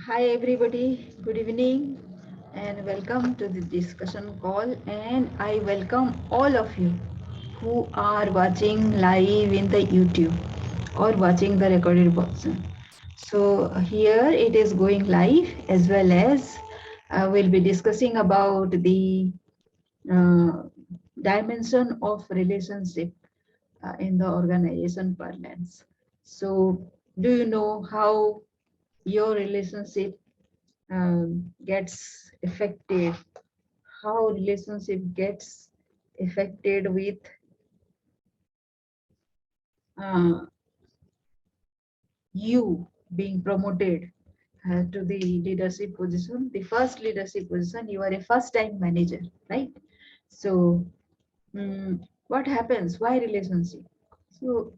Hi everybody, good evening and welcome to the discussion call, and I welcome all of you who are watching live in the YouTube or watching the recorded version. So here it is going live, as well as we'll be discussing about the uh, dimension of relationship in the organization parlance. So do you know how your relationship gets affected, how relationship gets affected with uh, you being promoted to the leadership position, the first leadership position. You are a first time manager, right? So what happens, why relationship? So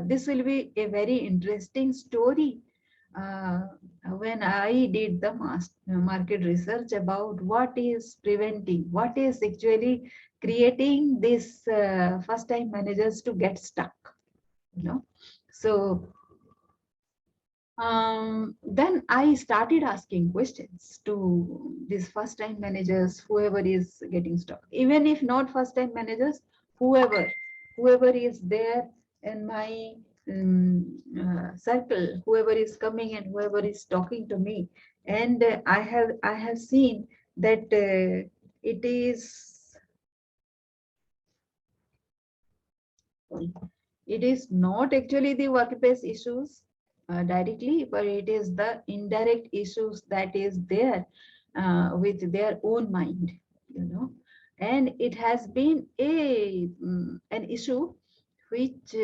this will be a very interesting story. uh, when I did the market research about what is preventing, what is actually creating this first time managers to get stuck, you know. So then I started asking questions to these first time managers, whoever is getting stuck, even if not first time managers, whoever is there in my circle, whoever is coming and whoever is talking to me. And I have seen that it is it is not actually the workplace issues directly, but it is the indirect issues that is there with their own mind, you know. And it has been an issue which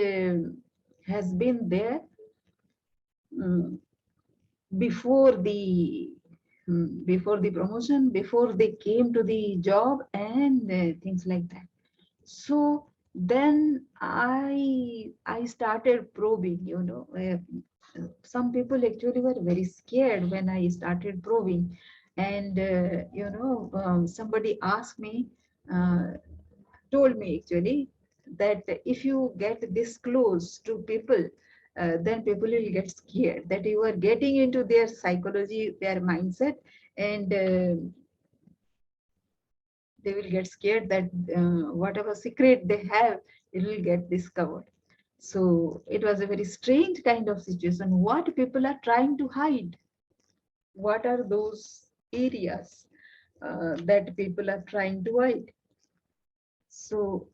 has been there um, before the promotion, before they came to the job, and things like that. So then I started probing, you know. Some people actually were very scared when I started probing. And somebody asked me, uh, told me actually, that if you get this close to people, then people will get scared that you are getting into their psychology, their mindset. And they will get scared that whatever secret they have, it will get discovered. So it was a very strange kind of situation. What people are trying to hide? What are those areas that people are trying to hide? So,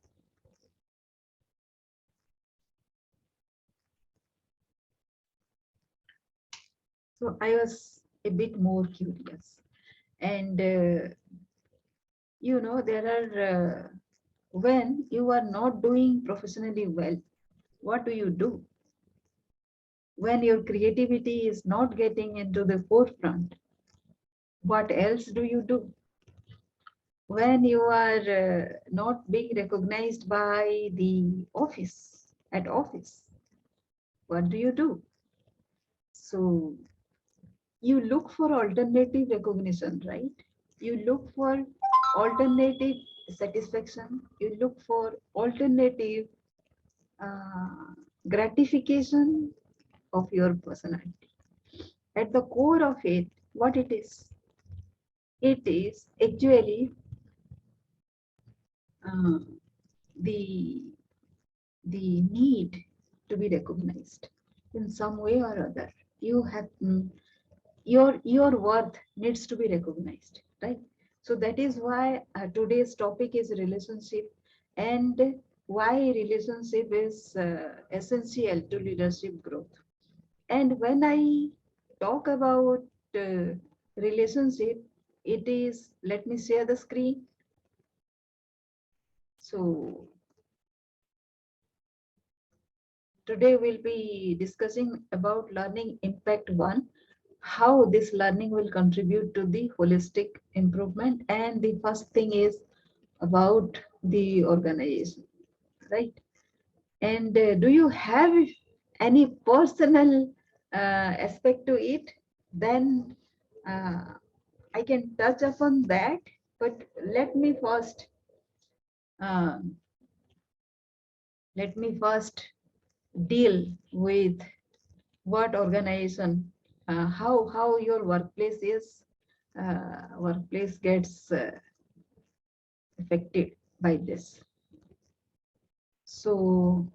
so I was a bit more curious. And, there are, when you are not doing professionally well, what do you do? When your creativity is not getting into the forefront, what else do you do? When you are not being recognized by the office, at office, what do you do? So you look for alternative recognition, right? You look for alternative satisfaction, you look for alternative uh, gratification of your personality. At the core of it, what it is actually uh, the the need to be recognized in some way or other. You have your worth needs to be recognized, right? So that is why today's topic is relationship, and why relationship is essential to leadership growth. And when I talk about uh, relationship, it is, let me share the screen. So today we'll be discussing about learning impact one, how this learning will contribute to the holistic improvement. And the first thing is about the organization, right? And do you have any personal aspect to it? Then uh, I can touch upon that. But let me first uh, let me first deal with what organization. how your workplace gets affected by this. So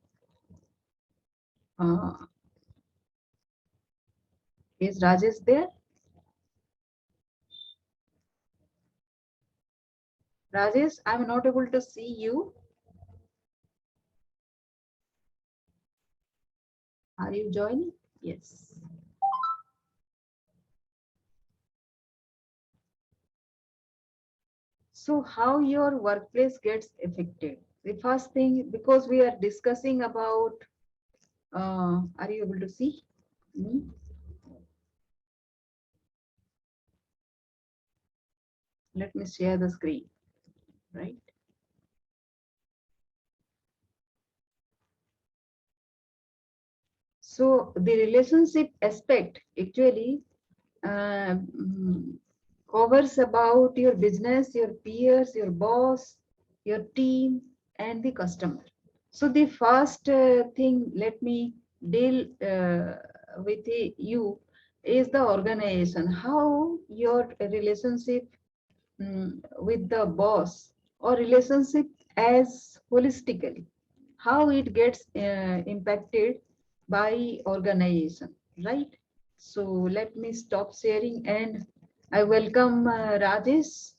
is Rajesh there? Rajesh, I'm not able to see you. Are you joining? Yes. So how your workplace gets affected? The first thing, because we are discussing about, are you able to see me? Let me share the screen, right? So the relationship aspect actually covers about your business, your peers, your boss, your team, and the customer. So the first thing, let me deal with you is the organization. How your relationship with the boss or relationship as holistically, how it gets impacted by organization, right? So let me stop sharing and I welcome Rajesh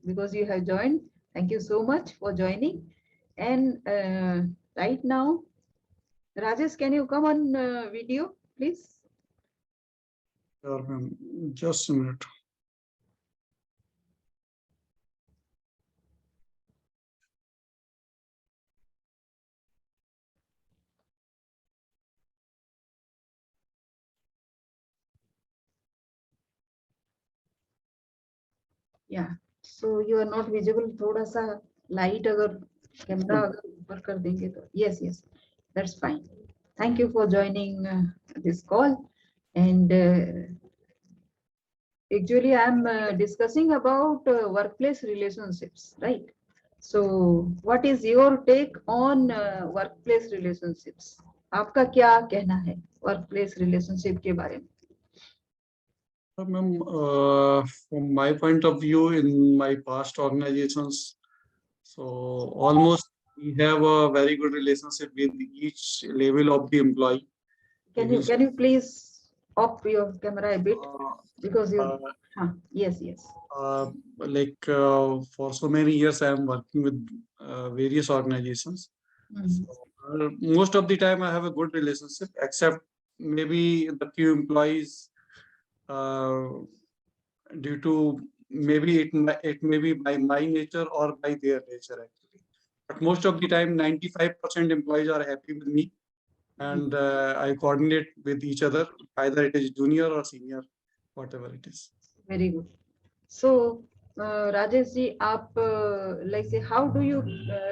because you have joined. Thank you so much for joining. And right now, Rajesh, can you come on video, please? Sure, ma'am. Just a minute. Yeah. So you are not visible. थोड़ा सा light अगर camera अगर ऊपर कर देंगे तो yes, yes, that's fine. Thank you for joining this call. And actually, I'm discussing about workplace relationships, right? So, what is your take on workplace relationships? आपका क्या कहना है workplace relationship के बारे में? Ma'am, from my point of view, in my past organizations, so almost we have a very good relationship with each level of the employee. Can you please off your camera a bit Uh, because you yes, yes. For so many years, I am working with various organizations. So, most of the time, I have a good relationship, except maybe the few employees, uh, due to maybe it may be by my nature or by their nature actually. But most of the time, 95% employees are happy with me, and I coordinate with each other, either it is junior or senior, whatever it is. Very good. So, Rajesh ji, आप like say, how do you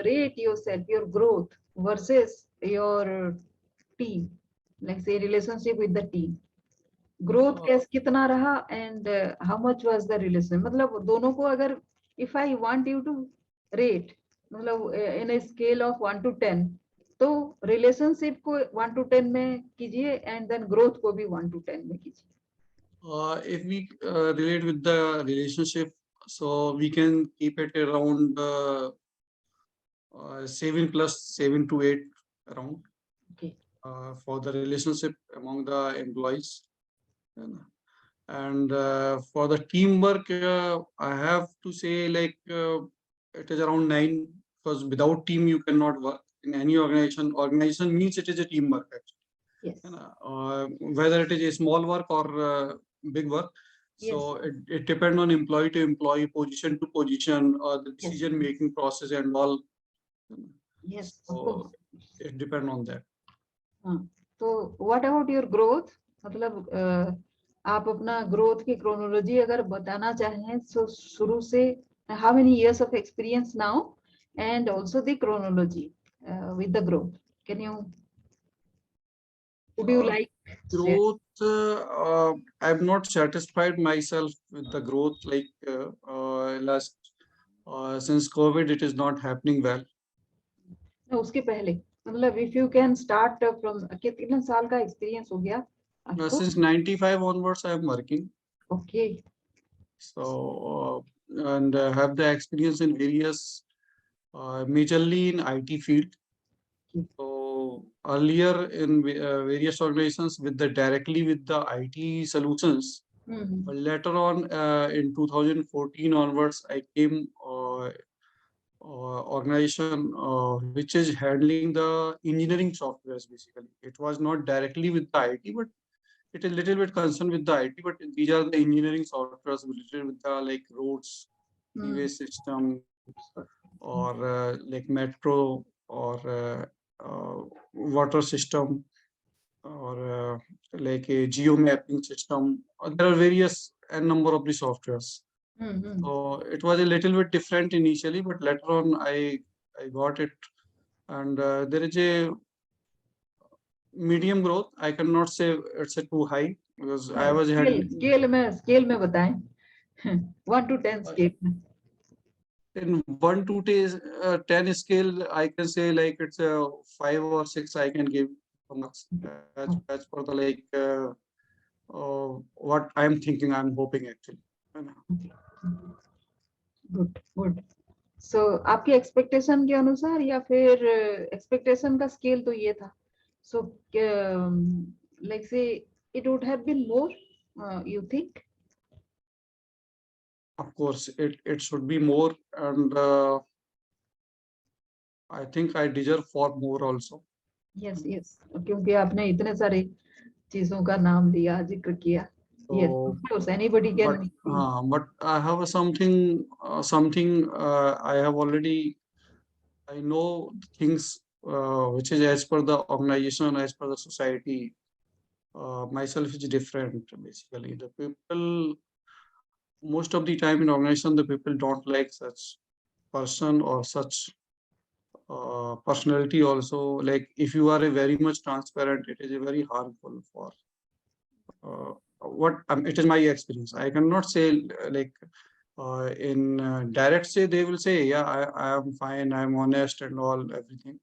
rate yourself, your growth versus your team? Like say, relationship with the team. Growth कैस कितना रहा and how much was the relation? मतलब दोनों को अगर if I want you to rate मतलब in a scale of 1 to 10 तो relationship को 1 to 10 में कीजिए and then growth को भी 1 to 10 में कीजिए. If we relate with the relationship, so we can keep it around 7 plus 7 to 8 around. Okay. For the relationship among the employees. And for the teamwork, I have to say it is around 9, because without team you cannot work in any organization. Organization means it is a teamwork actually. Yes. Whether it is a small work or big work. So it depends on employee to employee, position to position, or the decision making process and all. Yes. So it depends on that. So what about your growth? मतलब आप अपना growth की chronology अगर बताना चाहें तो शुरू से how many years of experience now and also the chronology with the growth. Can you would you like growth? I'm not satisfied myself with the growth last since COVID it is not happening well. उसके पहले मतलब if you can start from कितने साल का experience हो गया आपको? Since 95 onwards, I am working. Okay. So, and have the experience in various, majorly in IT field. Okay. So earlier in various organizations with the directly with the IT solutions. Mhm. But later on, in 2014 onwards, I came organization which is handling the engineering softwares basically. It was not directly with the IT, but it is little bit concerned with the IT. But these are the engineering softwares related with the like roads, freeway Mhm. systems, or like metro or water system or like a geo mapping system. There are various n number of the softwares. Mhm. So it was a little bit different initially, but later on I got it, and there is a medium growth. I cannot say it's a too high because I was handling scale में बताएं 1 to 10 scale में. in 1 to 10 scale. I can say like it's a 5 or 6. I can give marks as for the like what I'm thinking. I'm hoping actually. Good good. So आपकी expectation के अनुसार या फिर expectation का scale तो ये था. So like say it would have been more, you think? Of course, it should be more, and I think I deserve for more also. Yes yes, क्योंकि आपने इतने सारे चीजों का नाम लिया, जिक्र किया. Yes, So, of course anybody can. but I have something I have already. I know things which is as per the organization, as per the society. Myself is different basically. The people most of the time in organization, the people don't like such person or such personality also. Like if you are a very much transparent, it is a very harmful for what it is my experience. I cannot say like in direct say they will say yeah I am fine, I am honest and all everything,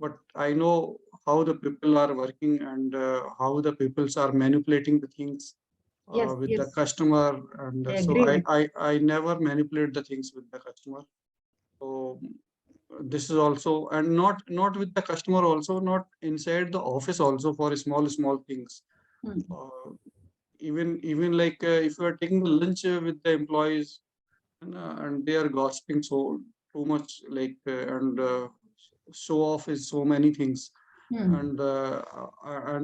but I know how the people are working and how the peoples are manipulating the things yes with the yes, customer, and I so agree I, with. I I never manipulate the things with the customer. So this is also, and not with the customer also, not inside the office also, for small things. Uh, even like if you are taking lunch with the employees, and they are gossiping so too much, like and show off is so many things, and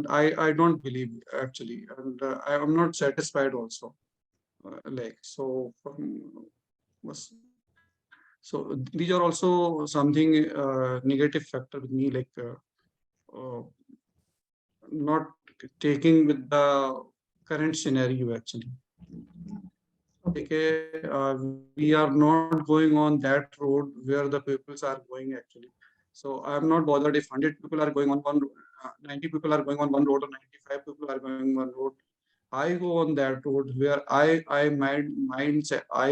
I don't believe actually, and I am not satisfied also, like so was so these are also something negative factor with me, like not taking with the current scenario actually. Okay, we are not going on that road where the peoples are going actually. So I am not bothered if 100 people are going on 90 people are going on one road, or 95 people are going on one road. I go on that road where I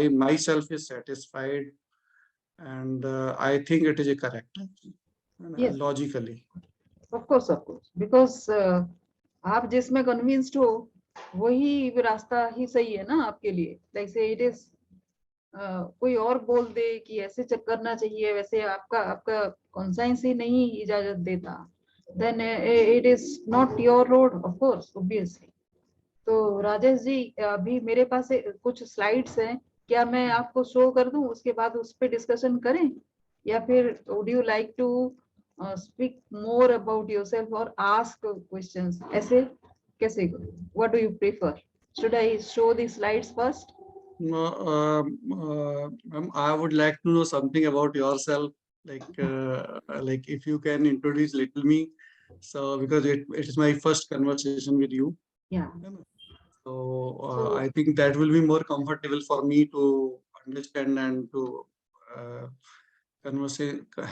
myself is satisfied, and I think it is a correct yes, logically. Of course because आप जिसमें convinced हो वही रास्ता ही सही है ना आपके लिए. लाइक से इट इज कोई और बोल दे कि ऐसे चेक करना चाहिए, वैसे आपका आपका कॉन्साइंस ही नहीं इजाजत देता, then it is not your road, of course obviously. तो राजेश जी, अभी मेरे पास कुछ स्लाइड्स हैं, क्या मैं आपको शो कर दूं, उसके बाद उस पर डिस्कशन करें, या फिर would you like to speak more about yourself और आस्क क्वेश्चंस, ऐसे कैसे, what do you prefer? Should I show the slides first? Ma'am, I would like to know something about yourself, like if you can introduce little me, so because it is my first conversation with you. Yeah. So I think that will be more comfortable for me to understand and to uh,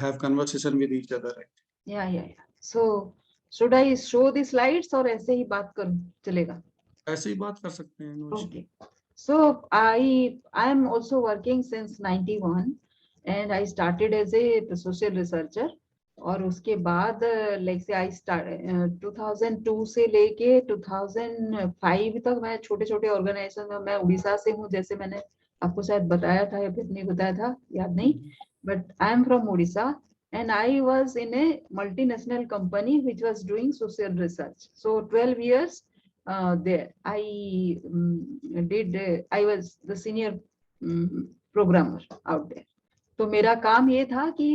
have conversation with each other. या so should I show the slides और ऐसे ही बात करूं, चलेगा? ऐसे ही बात कर सकते हैं, no issue. Okay. So I am also working since 91, and I started as a social researcher, और उसके बाद लाइक से आई स्टार्ट 2002 से लेके 2005 तक मैं छोटे छोटे ऑर्गेनाइजेशन में, मैं उड़ीसा से हूँ, जैसे मैंने आपको शायद बताया था या फिर नहीं बताया था, याद नहीं, but I am from Orissa and I was in a multinational company which was doing social research. So 12 years there I I was the senior programmer out there. तो मेरा काम ये था कि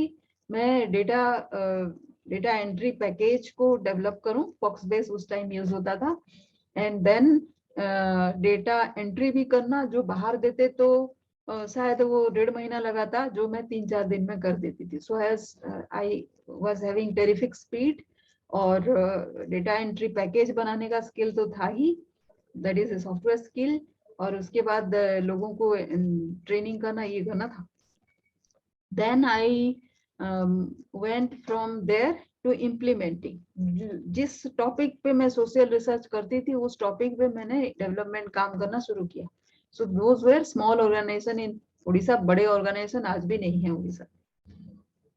मैं डेटा एंट्री पैकेज को डेवलप करूं, fox base उस टाइम यूज होता था, एंड देन डेटा एंट्री भी करना, जो बाहर देते तो शायद वो 1.5 महीना लगाता, जो मैं 3-4 दिन में कर देती थी. So as I was having terrific speed, और डेटा एंट्री पैकेज बनाने का स्किल तो था ही, that is a software skill, और उसके बाद लोगों को ट्रेनिंग करना, ये करना था. Then I went from there to implementing. जिस टॉपिक पे मैं सोशल रिसर्च करती थी, उस टॉपिक पे मैंने डेवलपमेंट काम करना शुरू किया. So those were small organisation in Orissa. बड़े ऑर्गेनाइजेशन आज भी नहीं है Orissa.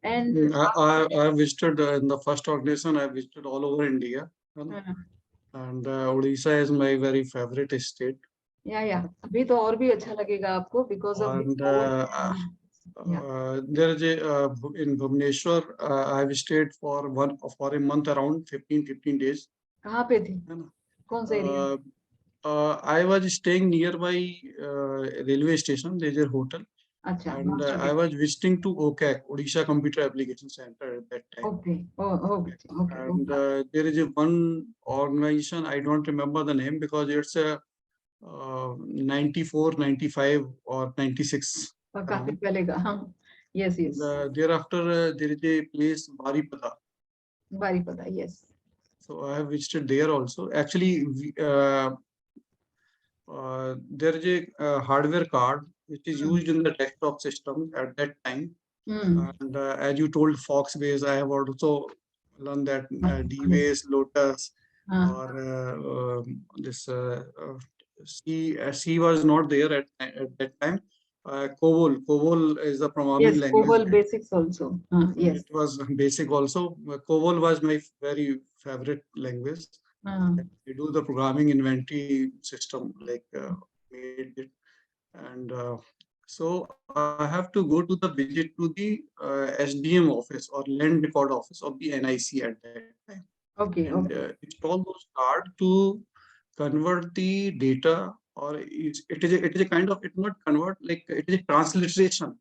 And I visited in the first organization. I visited all over India, and Odisha is my very favorite state. या अभी तो और भी अच्छा लगेगा आपको, because of And there is in Bhubaneswar. I have stayed for a month, around 15 days. कहाँ पे थे, कौन सा area? I was staying nearby railway station. There is a hotel. अच्छा, And I was visiting to OCAC, Odisha Computer Application Center at that time. Okay. Okay. And there is a one organization, I don't remember the name because it's a 94, 95 or 96. काफी पहले का. हाँ. Yes. Thereafter, there is a place, Baripada. Baripada, yes. So I have visited there also. Actually, there is a hardware card which is used in the desktop system at that time. And as you told Foxbase, I have also learned that DBase, Lotus, or this C was not there at that time. COBOL is the programming language. COBOL basics also. Yes. It was basic also. COBOL was my very favorite language. We do the programming inventory system, like made it. And so I have to go to the visit to the SDM office or land record office of the NIC at that time. Okay. And install those cards to convert the data, or it is a kind of, it not convert, like it is a transliteration,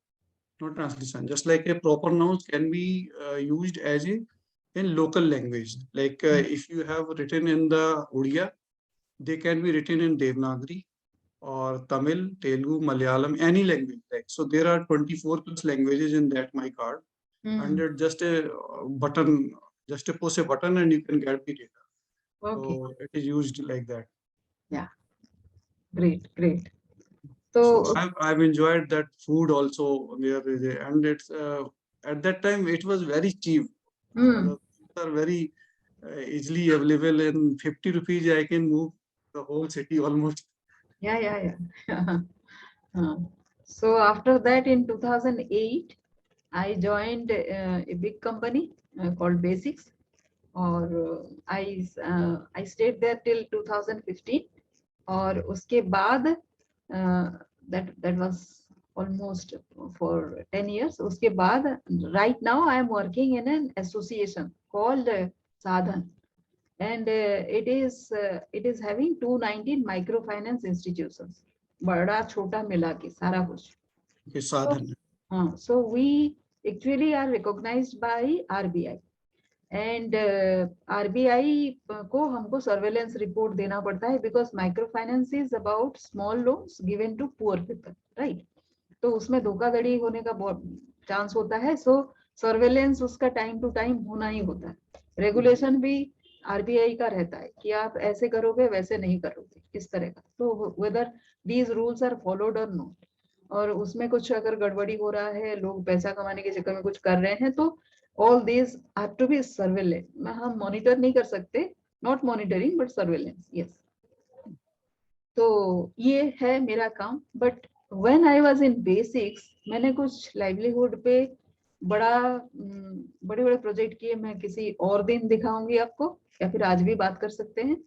not translation. Just like a proper nouns can be used as a in local language. Like if you have written in the Odia, they can be written in Devanagari or Tamil, Telugu, Malayalam, any language. Like, so there are 24 plus languages in that my card, and it's just a button, just to push a button and you can get the data. Okay. So it is used like that. Yeah. Great. So I've enjoyed that food also there, and it's at that time it was very cheap. Are very easily available. In 50 rupees, I can move the whole city almost. Yeah. So after that, in 2008, I joined a big company called Basics, or I stayed there till 2015, और उसके बाद that was almost for 10 years. उसके बाद right now I am working in an association called Sadhan, and it is having 219 microfinance institutions. बड़ा छोटा मिला के सारा कुछ. Okay, Sadhan. So we actually are recognized by RBI, and RBI को हमको सर्वेलेंस रिपोर्ट देना पड़ता है, because microfinance is about small loans given to poor people, right? तो उसमें धोखाधड़ी होने का बहुत चांस होता है. सो सर्वेलेंस उसका टाइम टू टाइम होना ही होता है. रेगुलेशन भी आरबीआई का रहता है कि आप ऐसे करोगे, वैसे नहीं करोगे, इस तरह का. तो whether these rules are followed और नॉट, और उसमें कुछ अगर गड़बड़ी हो रहा है, लोग पैसा कमाने के चक्कर में कुछ कर रहे हैं, तो all these have to be surveillance. हम मॉनिटर नहीं कर सकते, not monitoring but surveillance. Yes. तो ये है मेरा काम. But when I was in basics, मैंने कुछ livelihood पे बड़े बड़े प्रोजेक्ट किए, मैं किसी और दिन दिखाऊंगी आपको, या फिर आज भी बात कर सकते हैं.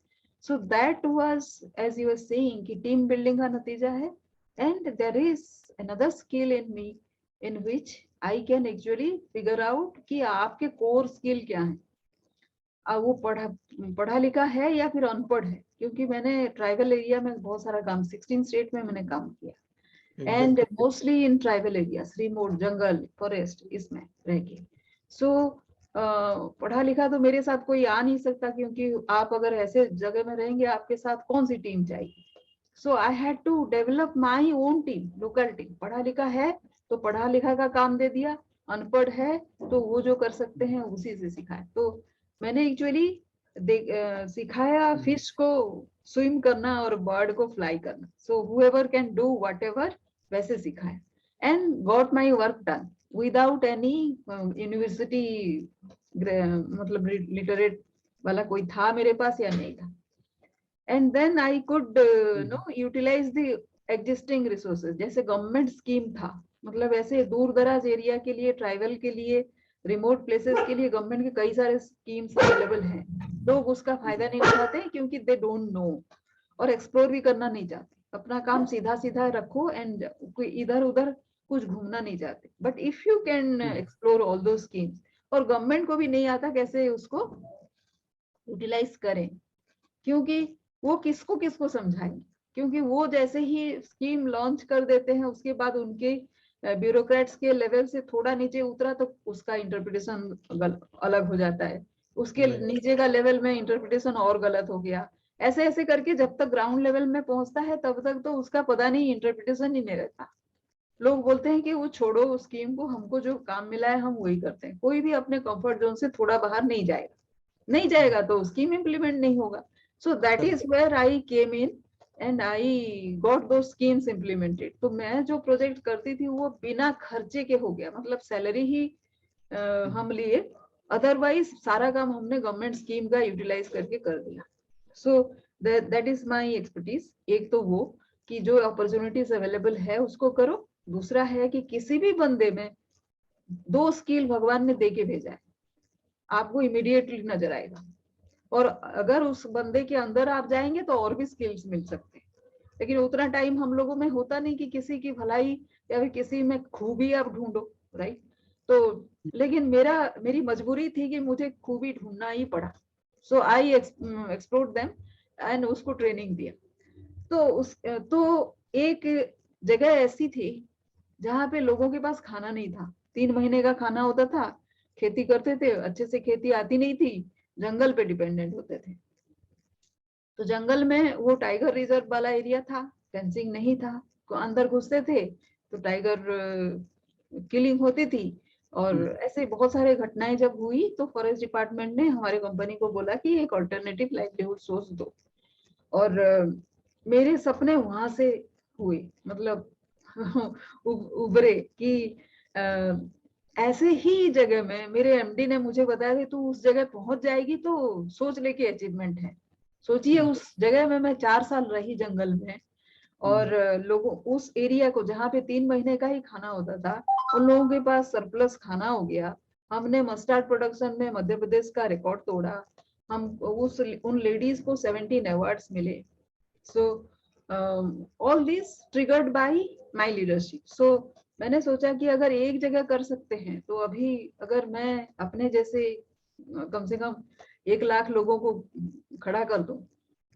So that was as you were saying कि टीम बिल्डिंग का नतीजा है. And there is another skill in me in which I can actually figure out कि आपके कोर स्किल क्या है. वो पढ़ा लिखा है या फिर अनपढ़ है, क्योंकि मैंने ट्राइबल एरिया में बहुत सारा काम 16 स्टेट में मैंने काम किया, and Exactly. Mostly in tribal areas, remote jungle forest इसमें रह के. सो पढ़ा लिखा तो मेरे साथ कोई आ नहीं सकता, क्योंकि आप अगर ऐसे जगह में रहेंगे आपके साथ कौन सी टीम चाहिए. So I had to develop my own team, local team. पढ़ा लिखा है तो पढ़ा लिखा का काम दे दिया, अनपढ़ है तो वो जो कर सकते हैं उसी से सिखाए. तो मैंने एक्चुअली सिखाया फिश को स्विम करना और बर्ड को फ्लाई करना. So whoever can do whatever, वैसे सिखाया, and got my work done without any university, मतलब लिटरेट वाला कोई था मेरे पास या नहीं था. And then I could know utilise the existing resources. जैसे गवर्नमेंट स्कीम था, मतलब ऐसे दूर दराज एरिया के लिए, ट्राइबल के लिए, रिमोट प्लेसेस के लिए गवर्नमेंट के कई सारे स्कीम्स अवेलेबल हैं. लोग उसका फायदा नहीं उठाते क्योंकि दे डोंट नो, और एक्सप्लोर भी करना नहीं चाहते. अपना काम सीधा सीधा रखो एंड कोई इधर उधर कुछ घूमना नहीं चाहते. But if you can explore all दो स्कीम्स, और गवर्नमेंट को भी नहीं आता कैसे उसको यूटिलाइज करें, क्योंकि वो किसको किसको समझाएंगे, क्योंकि वो जैसे ही स्कीम लॉन्च कर देते हैं उसके बाद उनके ब्यूरोक्रेट्स के लेवल से थोड़ा नीचे उतरा तो उसका इंटरप्रिटेशन अलग हो जाता है, उसके Right. नीचे का लेवल में इंटरप्रिटेशन और गलत हो गया. ऐसे ऐसे करके जब तक ग्राउंड लेवल में पहुंचता है तब तक तो उसका पता नहीं, इंटरप्रिटेशन ही नहीं रहता. लोग बोलते हैं कि वो छोड़ो उस स्कीम को, हमको जो काम मिला है हम वही करते हैं. कोई भी अपने कंफर्ट जोन से थोड़ा बाहर नहीं जाएगा तो स्कीम इम्प्लीमेंट नहीं होगा. So that is where I came in and I got दो स्कीम्स इम्प्लीमेंटेड. तो मैं जो प्रोजेक्ट करती थी वो बिना खर्चे के हो गया, मतलब सैलरी ही हम लिए, अदरवाइज सारा काम हमने गवर्नमेंट स्कीम का यूटिलाइज करके कर दिया. सो दैट इज माई एक्सपर्टीज. एक तो वो कि जो अपॉर्चुनिटीज अवेलेबल है उसको करो. दूसरा है कि किसी भी बंदे में दो स्किल भगवान ने दे के भेजा है, आपको इमीडिएटली नजर आएगा, और अगर उस बंदे के अंदर आप जाएंगे तो और भी स्किल्स मिल सकते हैं. लेकिन उतना टाइम हम लोगों में होता नहीं कि किसी की भलाई या फिर किसी में खूबी आप ढूंढो, राइट. तो लेकिन मेरी मजबूरी थी कि मुझे खूबी ढूंढना ही पड़ा. सो आई एक्सप्लोर देम एंड उसको ट्रेनिंग दिया. तो एक जगह ऐसी थी जहाँ पे लोगों के पास खाना नहीं था. 3 महीने का खाना होता था, खेती करते थे, अच्छे से खेती आती नहीं थी, जंगल पे डिपेंडेंट होते थे. तो जंगल में वो टाइगर रिजर्व वाला एरिया था, फेंसिंग नहीं था, तो अंदर घुसते थे तो टाइगर किलिंग होती थी. और ऐसे बहुत सारे घटनाएं जब हुई तो फॉरेस्ट डिपार्टमेंट ने हमारे कंपनी को बोला कि एक ऑल्टरनेटिव लाइवलीहुड सोर्स दो. और मेरे सपने वहां से हुए, मतलब उभरे कि ऐसे ही जगह में मेरे एमडी ने मुझे बताया कि तू उस जगह पहुंच जाएगी तो सोच ले कि अचीवमेंट है. सोचिए उस जगह में मैं 4 साल रही जंगल में, और लोगों उस एरिया को जहाँ पे 3 महीने का ही खाना होता था, उन लोगों के पास सरप्लस खाना हो गया. हमने मस्टर्ड प्रोडक्शन में मध्य प्रदेश का रिकॉर्ड तोड़ा. हम उन लेडीज को 17 अवार्ड्स मिले. So all this triggered by my leadership. So मैंने सोचा कि अगर एक जगह कर सकते हैं तो अभी अगर मैं अपने जैसे कम से कम 1 लाख लोगों को खड़ा कर दूं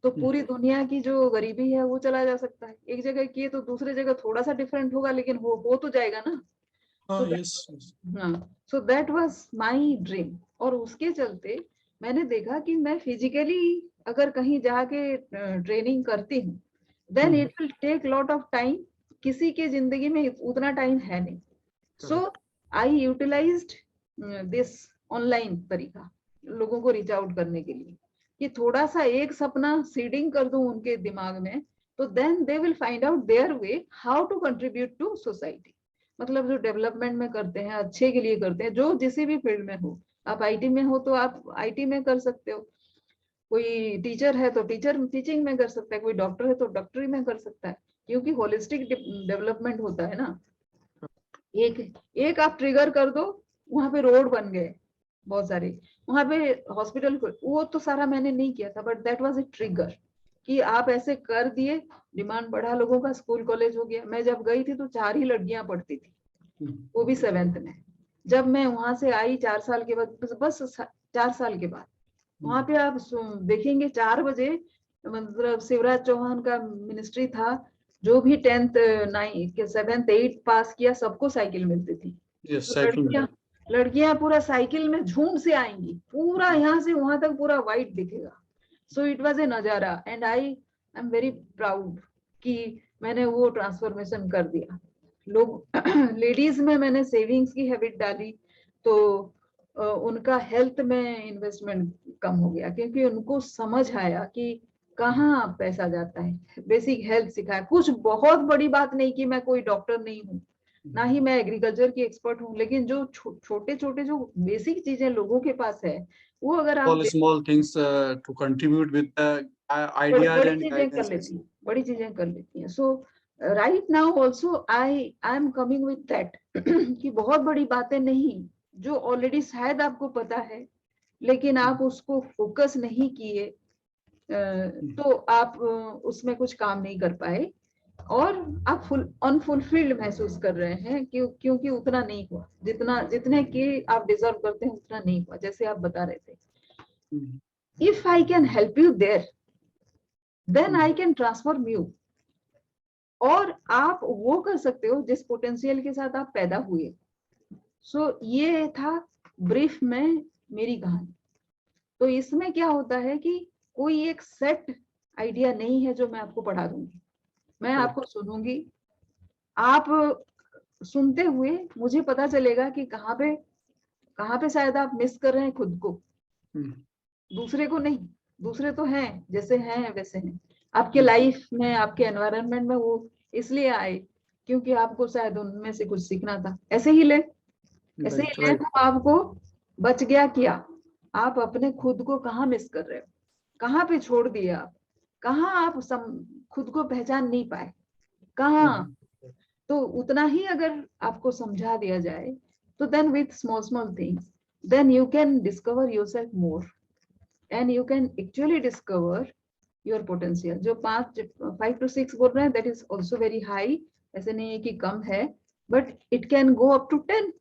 तो पूरी दुनिया की जो गरीबी है वो चला जा सकता है. एक जगह किए तो दूसरे जगह थोड़ा सा डिफरेंट होगा, लेकिन हो तो जाएगा ना. Yes. So that was my dream. और उसके चलते मैंने देखा कि मैं फिजिकली अगर कहीं जाके ट्रेनिंग करती हूँ then it will take lot of time. किसी के जिंदगी में उतना टाइम है नहीं. So I utilised this online तरीका लोगों को रीच आउट करने के लिए, कि थोड़ा सा एक सपना सीडिंग कर दूं उनके दिमाग में, तो then they will find out their way how to contribute to society. मतलब जो डेवलपमेंट में करते हैं, अच्छे के लिए करते हैं, जो जिस भी फील्ड में हो. आप आईटी में हो तो आप आईटी में कर सकते हो, कोई टीचर है तो टीचिंग में कर सकता है, कोई डॉक्टर है तो डॉक्टरी में कर सकता है, क्योंकि होलिस्टिक डेवलपमेंट होता है ना. एक आप ट्रिगर कर दो वहां पे रोड बन गए बहुत सारे, वहां पे हॉस्पिटल, वो तो सारा मैंने नहीं किया था, but that was a trigger कि आप ऐसे कर दिए, डिमांड बढ़ा, लोगों का स्कूल कॉलेज हो गया। मैं जब गई थी तो 4 ही लड़कियां पढ़ती थी, वो भी 7th में। जब मैं वहां से आई 4 साल के बाद, बस 4 साल के बाद, वहां पे आप देखेंगे 4 बजे, मतलब शिवराज चौहान का मिनिस्ट्री था, जो भी 10th 9th 7th 8th पास किया सबको साइकिल मिलती थी। Yes, तो cycling. लड़कियां पूरा साइकिल में झूम से आएंगी, पूरा यहाँ से वहां तक पूरा वाइट दिखेगा। सो इट वाज ए नजारा, and I am very proud कि मैंने वो ट्रांसफॉर्मेशन कर दिया। लोग लेडीज में मैंने सेविंग्स की हैबिट डाली, तो उनका हेल्थ में इन्वेस्टमेंट कम हो गया, क्योंकि उनको समझ आया कि कहाँ पैसा जाता है। बेसिक हेल्थ सिखाया, कुछ बहुत बड़ी बात नहीं कि मैं कोई डॉक्टर नहीं हूँ, ना ही मैं एग्रीकल्चर की एक्सपर्ट हूँ, लेकिन जो छोटे छोटे जो बेसिक चीजें लोगों के पास है, वो अगर आप All small things to contribute with the बड़ी ideas बड़ी and चीजें कर guidances. लेती है, बड़ी चीजें कर लेती हैं। So right now also I am coming with that कि बहुत बड़ी बातें नहीं, जो ऑलरेडी शायद आपको पता है, लेकिन आप उसको फोकस नहीं किए, तो आप उसमें कुछ काम नहीं कर पाए, और आप अनफुलफिल्ड महसूस कर रहे हैं, क्योंकि उतना नहीं हुआ, जितने की आप डिजर्व करते हैं उतना नहीं हुआ, जैसे आप बता रहे थे। If I can help you there, then I can transform you. और आप वो कर सकते हो जिस पोटेंशियल के साथ आप पैदा हुए। सो ये था ब्रीफ में मेरी कहानी। तो इसमें क्या होता है कि कोई एक सेट आइडिया नहीं है जो मैं आपको पढ़ा दूंगी, मैं आपको सुनूंगी, आप सुनते हुए मुझे पता चलेगा कि कहाँ पे शायद आप मिस कर रहे हैं खुद को, दूसरे को नहीं। दूसरे तो हैं, जैसे हैं वैसे हैं, आपके लाइफ में, आपके एनवायरनमेंट में वो इसलिए आए क्योंकि आपको शायद उनमें से कुछ सीखना था। ऐसे ही ले तो आपको बच गया क्या, आप अपने खुद को कहाँ मिस कर रहे हो, कहाँ पे छोड़ दिए आप, कहाँ आप खुद को पहचान नहीं पाए, कहाँ। तो उतना ही अगर आपको समझा दिया जाए, तो then with small small things, then you can discover yourself more, and you can actually discover your potential. जो 5 to 6 बोल रहे हैं, that is also very high, ऐसे नहीं है कि कम है, but it can go up to 10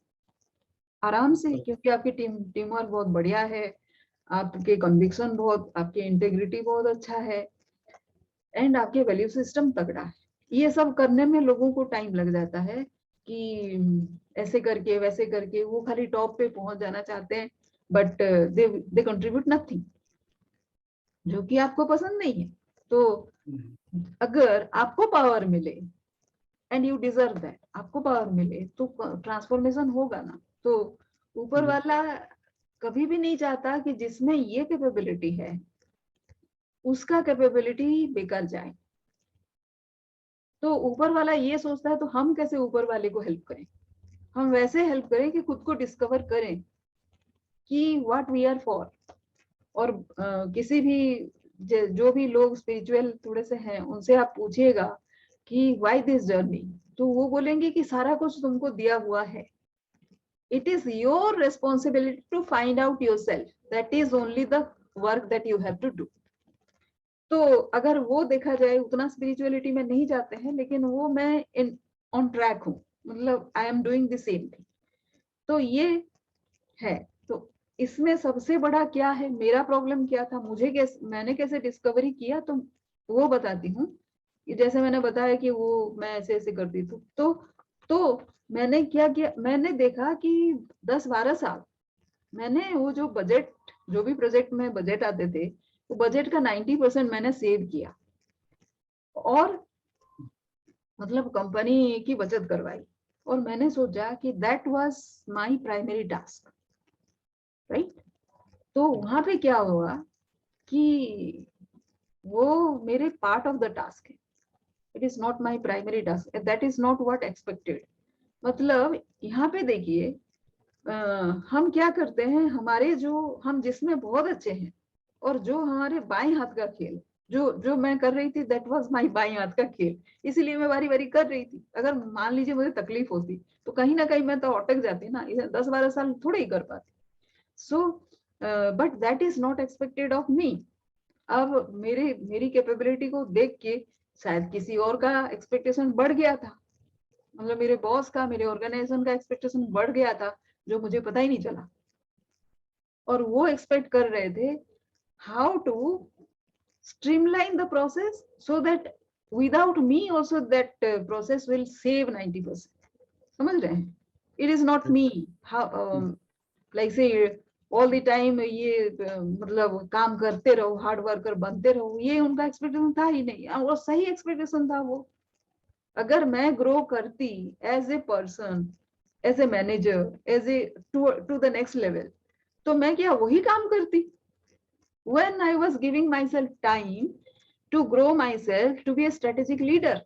आराम से, क्योंकि आपकी टीम वर्क बहुत बढ़िया है, आपके कन्विक्शन बहुत, आपकी इंटेग्रिटी बहुत अच्छा है, एंड आपके वैल्यू सिस्टम तगड़ा है। ये सब करने में लोगों को टाइम लग जाता है कि ऐसे करके वैसे करके वो खाली टॉप पे पहुंच जाना चाहते हैं, बट दे कंट्रीब्यूट नथिंग, जो कि आपको पसंद नहीं है। तो अगर आपको पावर मिले, एंड यू डिजर्व दैट, आपको पावर मिले, तो ट्रांसफॉर्मेशन होगा ना। तो ऊपर वाला कभी भी नहीं चाहता कि जिसमें ये कैपेबिलिटी है उसका कैपेबिलिटी बेकार जाए। तो ऊपर वाला ये सोचता है, तो हम कैसे ऊपर वाले को हेल्प करें, हम वैसे हेल्प करें कि खुद को डिस्कवर करें कि व्हाट वी आर फॉर। और किसी भी जो भी लोग स्पिरिचुअल थोड़े से हैं, उनसे आप पूछिएगा कि व्हाई दिस जर्नी, तो वो बोलेंगे कि सारा कुछ तुमको दिया हुआ है, it is your responsibility to find out yourself, that is only the work that you have to do. तो अगर वो देखा जाए, उतना स्पिरिचुअलिटी में नहीं जाते हैं, लेकिन वो मैं इन ऑन ट्रैक हूँ, मतलब I am doing the same thing. तो ये है। तो इसमें सबसे बड़ा क्या है, मेरा प्रॉब्लम क्या था, मैंने कैसे डिस्कवरी किया, तो वो बताती हूँ। जैसे मैंने बताया कि वो मैं ऐसे ऐसे करती थी, तो मैंने क्या किया, मैंने देखा कि 10-12 साल मैंने वो जो बजट, जो भी प्रोजेक्ट में बजट आते थे, वो बजट का 90% मैंने सेव किया, और मतलब कंपनी की बचत करवाई। और मैंने सोचा कि that was my primary task, right. तो वहां पे क्या हुआ कि वो मेरे पार्ट ऑफ द टास्क है, it is not my primary task, that is not what expected. मतलब यहाँ पे देखिए, हम क्या करते हैं, हमारे जो हम जिसमें बहुत अच्छे हैं, और जो हमारे बाएं हाथ का खेल, जो जो मैं कर रही थी दैट वाज माय बाईं हाथ का खेल, इसीलिए मैं बारी बारी कर रही थी। अगर मान लीजिए मुझे तकलीफ होती तो कहीं ना कहीं मैं तो अटक जाती ना, इधर 10-12 साल थोड़े ही कर पाती। So but that is not expected of me. अब मेरी कैपेबिलिटी को देख के शायद किसी और का एक्सपेक्टेशन बढ़ गया था, मतलब मेरे बॉस का, मेरे ऑर्गेनाइजेशन का एक्सपेक्टेशन बढ़ गया था, जो मुझे पता ही नहीं चला। और वो एक्सपेक्ट कर रहे थे how to streamline the process so that without me also that process will save 90%। समझ रहे हैं? It is not me how like say all the time ये मतलब काम करते रहो, हार्ड वर्कर बनते रहो, ये उनका एक्सपेक्टेशन था ही नहीं। और सही एक्सपेक्टेशन था वो। अगर मैं ग्रो करती as a person, as a manager, as a to the next level, तो मैं क्या वही काम करती? when I was giving myself time to grow myself to be a strategic leader,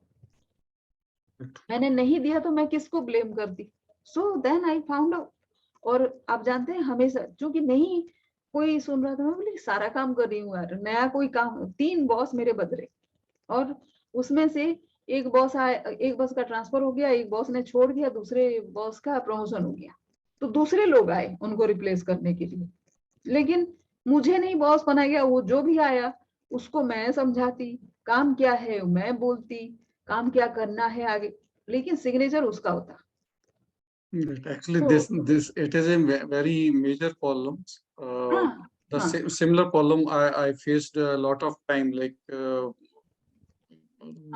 मैंने नहीं दिया तो मैं किसको ब्लेम करती? So then I found out। और आप जानते हैं हमेशा क्योंकि नहीं कोई सुन रहा था, मैं बोली सारा काम कर रही हूँ यार, नया कोई काम। 3 बॉस मेरे बदले, और उसमें से एक बॉस आया, एक बॉस का ट्रांसफर हो गया, एक बॉस ने छोड़ दिया, दूसरे बॉस का प्रमोशन हो गया, तो दूसरे लोग आए उनको रिप्लेस करने के लिए। लेकिन मुझे नहीं बॉस बनाया गया, वो जो भी आया उसको मैं समझाती, काम क्या है मैं बोलती, काम क्या करना है आगे, लेकिन सिग्नेचर उसका होता। Actually, तो this it is a very major problem. हाँ The हाँ similar problem I faced a lot of time. Like हाँ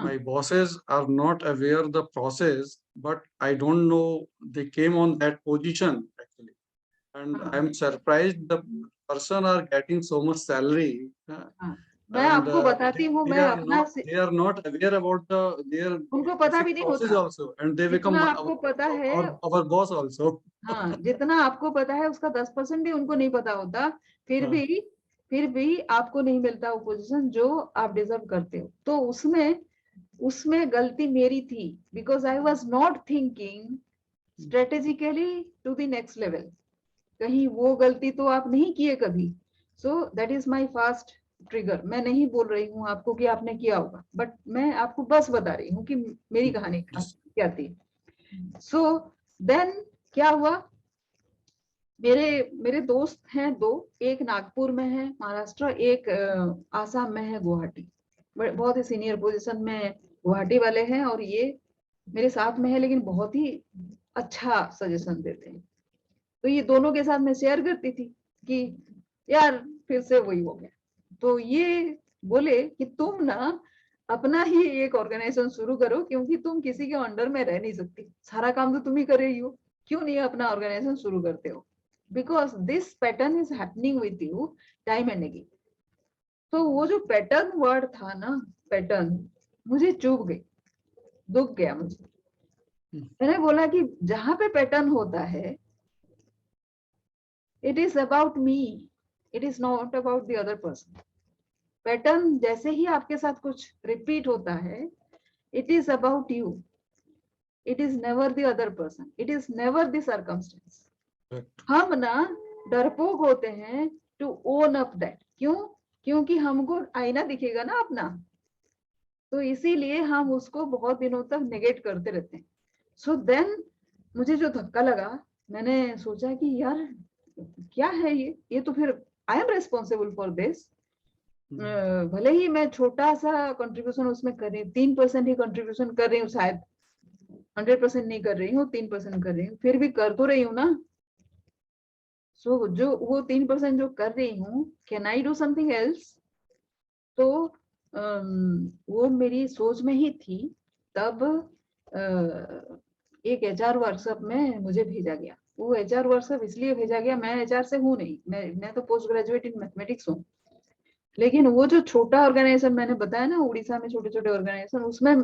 my bosses are not aware the process, but I don't know they came on that position actually, and हाँ I'm surprised the person are getting so much salary. हाँ मैं And आपको बताती हूँ, they मैं are अपना not they are not aware about their उनको पता basic भी नहीं process होता। also, and they become जितना आपको पता है, our boss also. हाँ जितना आपको पता है उसका 10% भी उनको नहीं पता होता, फिर हाँ, भी फिर भी आपको नहीं मिलता वो पोजीशन जो आप डिजर्व करते हो। तो उसमें उसमें गलती मेरी थी, because I was not thinking strategically to the next level. कहीं वो गलती तो आप नहीं किए कभी। So that is my fast trigger. मैं नहीं बोल रही हूँ आपको कि आपने किया होगा, बट मैं आपको बस बता रही हूँ कि मेरी कहानी क्या थी। सो देन क्या हुआ, मेरे मेरे दोस्त हैं 2, एक नागपुर में है महाराष्ट्र, एक आसाम में है गुवाहाटी। बहुत ही सीनियर पोजीशन में गुवाहाटी वाले हैं, और ये मेरे साथ में है, लेकिन बहुत ही अच्छा सजेशन देते हैं। तो ये दोनों के साथ मैं शेयर करती थी कि यार फिर से वही हो गया। तो ये बोले कि तुम ना अपना ही एक ऑर्गेनाइजेशन शुरू करो, क्योंकि तुम किसी के अंडर में रह नहीं सकती, सारा काम तो तुम ही कर रही हो, क्यों नहीं अपना ऑर्गेनाइजेशन शुरू करते हो? Because this pattern is happening with you time and again. तो वो जो पैटर्न वर्ड था ना, पैटर्न, मुझे चुभ गई, दुख गया मुझे। मैंने बोला कि जहां पे पैटर्न होता है, it is about me, it is not about the other person. Pattern जैसे ही आपके साथ कुछ रिपीट होता है, it is about you, it is never the other person, it is never the circumstance. correct. हम ना डरपोक होते हैं टू ओन अप दैट। क्यों? क्योंकि हमको आईना दिखेगा ना अपना, तो इसीलिए हम उसको बहुत दिनों तक नेगेट करते रहते हैं। सो देन मुझे जो धक्का लगा, मैंने सोचा कि यार क्या है ये तो फिर I am responsible for this. भले ही मैं छोटा सा कंट्रीब्यूशन उसमें कर रही हूँ, 3% ही कंट्रीब्यूशन कर रही हूँ, शायद 100% नहीं कर रही हूँ, 3% कर रही हूँ, फिर भी कर तो रही हूँ ना। सो जो वो 3% जो कर रही हूँ, can I do something else? तो वो मेरी सोच में ही थी। तब एक एचआर वर्कशॉप में मुझे भेजा गया। वो एचआर वर्कशॉप इसलिए भेजा गया, मैं एचआर से हूँ नहीं, मैं तो पोस्ट ग्रेजुएट इन मैथमेटिक्स हूँ। लेकिन वो जो छोटा ऑर्गेनाइजेशन मैंने बताया ना, उड़ीसा में छोटे छोटे ऑर्गेनाइजेशन, उसमें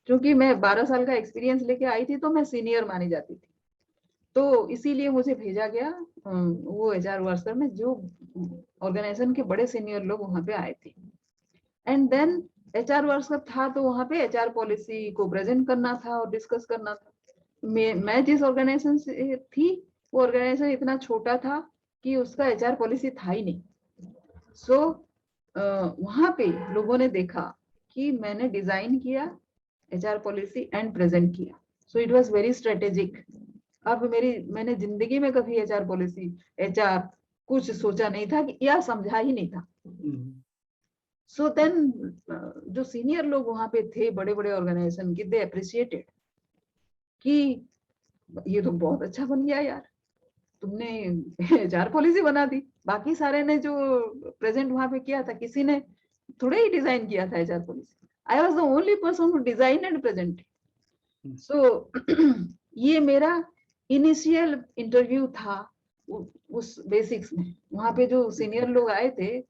क्योंकि मैं 12 साल का एक्सपीरियंस लेके आई थी, तो मैं सीनियर मानी जाती थी, तो इसीलिए मुझे भेजा गया वो एचआर वर्कशॉप में, जो ऑर्गेनाइजेशन के बड़े सीनियर लोग वहां पे आए थे। एंड देन एचआर वर्कशॉप था, तो वहां पे एचआर पॉलिसी को प्रेजेंट करना था और डिस्कस करना था। मैं जिस ऑर्गेनाइजेशन से थी, वो ऑर्गेनाइजेशन इतना छोटा था कि उसका एचआर पॉलिसी था ही नहीं। सो वहां पे लोगों ने देखा कि मैंने डिजाइन किया HR पॉलिसी एंड प्रेजेंट किया, so it was very strategic. अब मैंने जिंदगी में कभी HR पॉलिसी, HR कुछ सोचा नहीं था कि, या समझा ही नहीं था। सो देन जो सीनियर लोग वहां पे थे बड़े बड़े ऑर्गेनाइजेशन के, दे अप्रिशिएटेड कि ये तो बहुत अच्छा बन गया यार, तुमने HR पॉलिसी बना दी। बाकी सारे ने जो प्रेजेंट वहां पे किया था, किसी ने थोड़े ही डिजाइन किया था HR policy. I was the only person who design and present. So ये मेरा इनिशियल इंटरव्यू था उस बेसिक्स में। वहां पे जो सीनियर लोग आए थे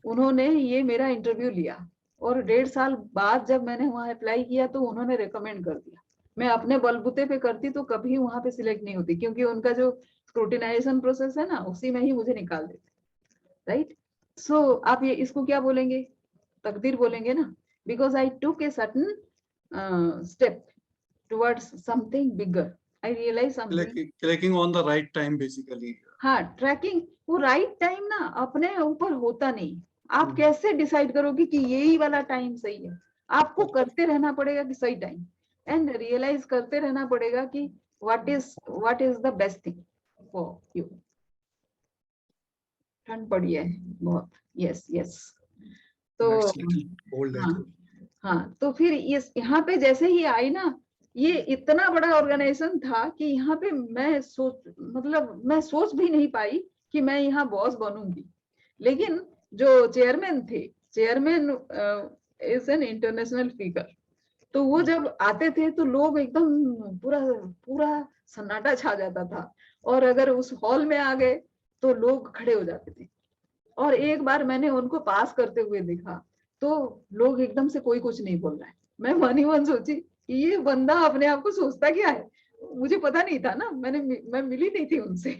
उन्होंने ये मेरा इंटरव्यू लिया, और 1.5 साल बाद जब मैंने वहां अप्लाई किया तो उन्होंने रिकमेंड कर दिया। मैं अपने बलबूते पे करती तो कभी वहां पे सिलेक्ट नहीं होती, क्योंकि उनका जो स्क्रूटिनाइजेशन प्रोसेस है ना, उसी में ही मुझे निकाल देते। राइट। सो आप ये इसको क्या बोलेंगे? तकदीर बोलेंगे ना, because I took a certain step towards something bigger. I realize something. Clicking on the right time basically. हाँ, ट्रैकिंग, वो राइट टाइम ना अपने ऊपर होता नहीं। आप कैसे डिसाइड करोगे कि यही वाला टाइम सही है? आपको करते रहना पड़ेगा कि सही टाइम, एंड रियलाइज करते रहना पड़ेगा कि what is the best thing for you. ठंड पड़ी है बहुत। Yes yes. तो हाँ, तो फिर यहाँ पे जैसे ही आई ना, ये इतना बड़ा ऑर्गेनाइजेशन था कि यहाँ पे मैं सोच भी नहीं पाई कि मैं यहाँ बॉस बनूंगी। लेकिन जो चेयरमैन थे, chairman is an international figure, तो वो जब आते थे तो लोग एकदम पूरा सन्नाटा छा जाता था, और अगर उस हॉल में आ गए तो लोग खड़े हो जाते थे। और एक बार मैंने उनको पास करते हुए देखा तो लोग एकदम से, कोई कुछ नहीं बोल रहा है। मैं मन ही मन सोची ये बंदा अपने आप को सोचता क्या है? मुझे पता नहीं था ना, मैं मिली नहीं थी उनसे।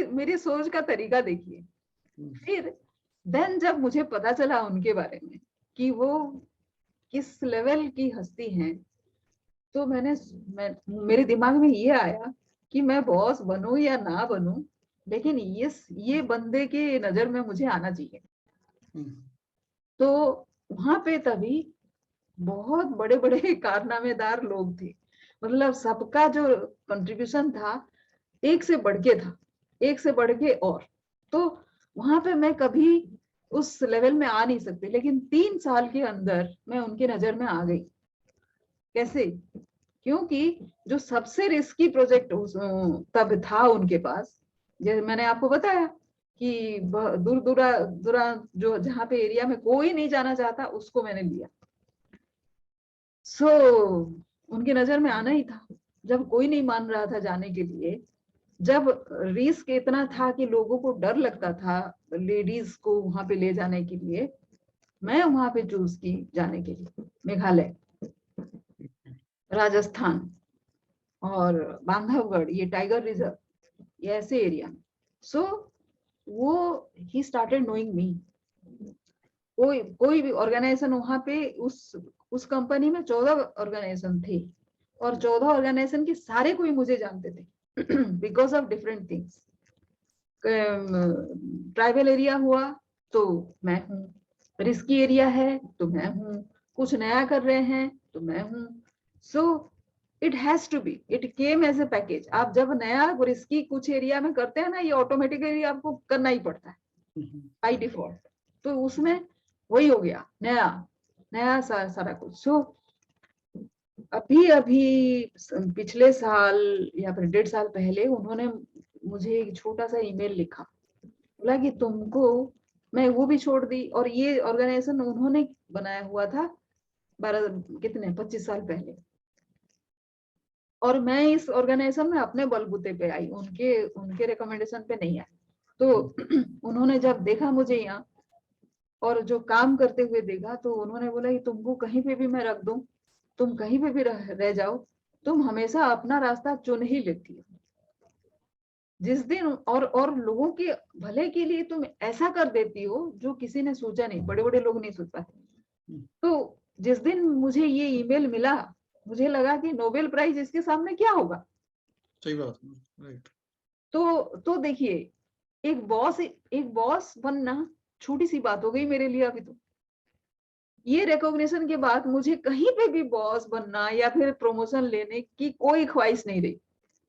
मेरी सोच का तरीका देखिए। फिर देन जब मुझे पता चला उनके बारे में कि वो किस लेवल की हस्ती हैं, तो मेरे दिमाग में ये आया कि मैं बॉस बनूं या ना बनूं, लेकिन ये बंदे के नजर में मुझे आना चाहिए। तो वहां पे तभी बहुत बड़े बड़े कारनामेदार लोग थे, मतलब सबका जो कंट्रीब्यूशन था एक से बढ़ के था, एक से बढ़ के। और तो वहां पे मैं कभी उस लेवल में आ नहीं सकती, लेकिन 3 साल के अंदर मैं उनकी नजर में आ गई। कैसे? क्योंकि जो सबसे रिस्की प्रोजेक्ट तब था उनके पास, जैसे मैंने आपको बताया कि दूर दूरा जो जहाँ पे एरिया में कोई नहीं जाना चाहता, उसको मैंने लिया। सो उनकी नजर में आना ही था। जब कोई नहीं मान रहा था जाने के लिए, जब रिस्क इतना था कि लोगों को डर लगता था लेडीज को वहां पे ले जाने के लिए, मैं वहां पे चूज की जाने के लिए। मेघालय, राजस्थान और बांधवगढ़, ये टाइगर रिजर्व, ये ऐसे एरिया में। सो वो ही स्टार्टेड नोइंग मी। कोई भी ऑर्गेनाइजेशन वहां पे, उस कंपनी में 14 ऑर्गेनाइजेशन थे, और 14 ऑर्गेनाइजेशन के सारे कोई मुझे जानते थे because of different things. Tribal area हुआ तो मैं हूँ, रिस्की एरिया है तो मैं हूँ, कुछ नया कर रहे हैं तो मैं हूँ। So it has to be, it came as a package. आप जब नया रिस्की कुछ एरिया में करते हैं ना, ये ऑटोमेटिकली आपको करना ही पड़ता है बाय डिफॉल्ट। तो उसमें वही हो गया, नया सारा कुछ। सो अभी पिछले साल या फिर 1.5 साल पहले उन्होंने मुझे एक छोटा सा ईमेल लिखा, बोला कि तुमको, मैं वो भी छोड़ दी, और ये ऑर्गेनाइजेशन उन्होंने बनाया हुआ था 25 साल पहले, और मैं इस ऑर्गेनाइजेशन में अपने बलबूते पे आई, उनके रिकमेंडेशन पे नहीं आई। तो उन्होंने जब देखा मुझे यहाँ और जो काम करते हुए देखा, तो उन्होंने बोला कि तुमको कहीं पे भी मैं रख दूं, तुम कहीं पे भी रह जाओ, तुम हमेशा अपना रास्ता चुन ही लेती हो। जिस दिन और लोगों के भले के लिए तुम ऐसा कर देती हो जो किसी ने सोचा नहीं, बड़े बड़े लोग नहीं सोच पाते। तो जिस दिन मुझे ये ईमेल मिला, मुझे लगा कि नोबेल प्राइज इसके सामने क्या होगा। सही बात, राइट। तो देखिए, एक बॉस बनना छोटी सी बात हो गई मेरे लिए अभी तो। ये रिकॉग्निशन के बाद मुझे कहीं पे भी बॉस बनना या फिर प्रमोशन लेने की कोई ख्वाहिश नहीं रही,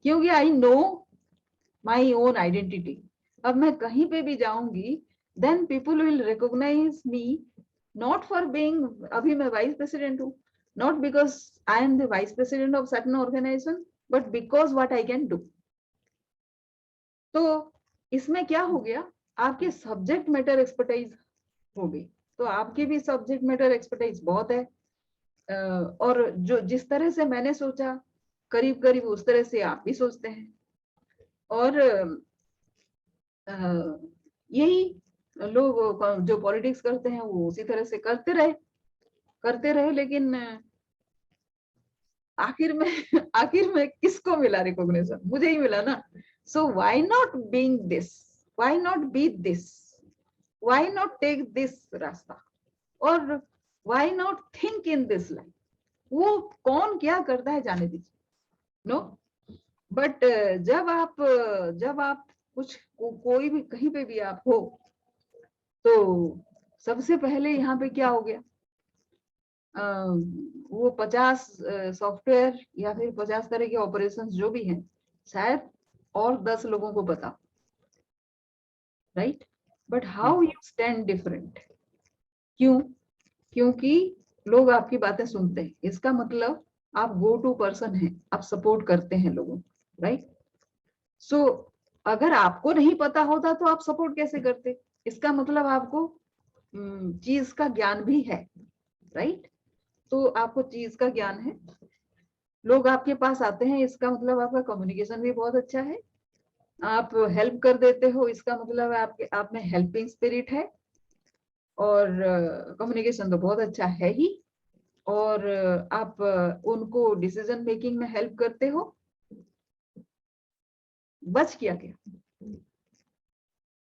क्योंकि I know my own identity. अब मैं कहीं पे भी जाऊंगी, then people will recognise me not for being, अभी मैं वाइस प्रेसिडेंट हूँ, not because I am the vice president of certain organisation, but because what I can do. तो इसमें क्या हो गया, आपके सब्जेक्ट मैटर एक्सपर्टाइज हो गई। तो आपकी भी सब्जेक्ट मैटर एक्सपर्टाइज बहुत है, और जो जिस तरह से मैंने सोचा करीब करीब उस तरह से आप भी सोचते हैं। और यही लोग जो पॉलिटिक्स करते हैं वो उसी तरह से करते रहे, लेकिन आखिर में आखिर में किसको मिला रिकॉग्निशन? मुझे ही मिला ना। So why not being this, why not be this, why not take this रास्ता, और why not think in this line. वो कौन क्या करता है जाने दीजिए, नो। बट जब आप कुछ कोई भी कहीं पे भी आप हो, तो सबसे पहले यहाँ पे क्या हो गया, वो 50 सॉफ्टवेयर या फिर 50 तरह के ऑपरेशंस जो भी हैं, शायद और 10 लोगों को पता, right? But how you stand different? क्यों? क्योंकि लोग आपकी बातें सुनते हैं, इसका मतलब आप गो टू पर्सन हैं, आप सपोर्ट करते हैं लोगों को, राइट? सो अगर आपको नहीं पता होता तो आप सपोर्ट कैसे करते? इसका मतलब आपको चीज का ज्ञान भी है, राइट? तो आपको चीज का ज्ञान है, लोग आपके पास आते हैं, इसका मतलब आपका कम्युनिकेशन भी बहुत अच्छा है, आप हेल्प कर देते हो, इसका मतलब आपके आप में हेल्पिंग स्पिरिट है, और कम्युनिकेशन तो बहुत अच्छा है ही, और आप उनको डिसीजन मेकिंग में हेल्प करते हो। बच क्या गया?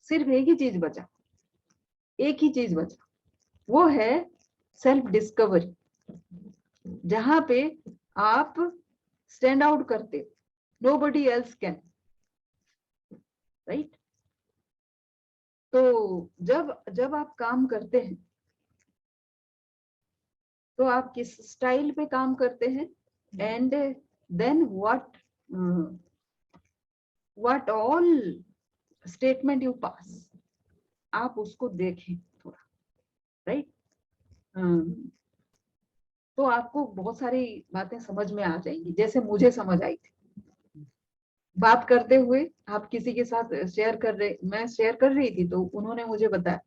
सिर्फ एक ही चीज बचा, एक ही चीज बचा, वो है सेल्फ डिस्कवरी, जहां पे आप स्टैंड आउट करते हो, नोबडी एल्स कैन, राइट? तो जब जब आप काम करते हैं, तो आप किस स्टाइल पे काम करते हैं, and then what all statement you pass, आप उसको देखें थोड़ा, राइट? तो आपको बहुत सारी बातें समझ में आ जाएंगी, जैसे मुझे समझ आई थी बात करते हुए। आप किसी के साथ शेयर कर रहे, मैं शेयर कर रही थी, तो उन्होंने मुझे बताया,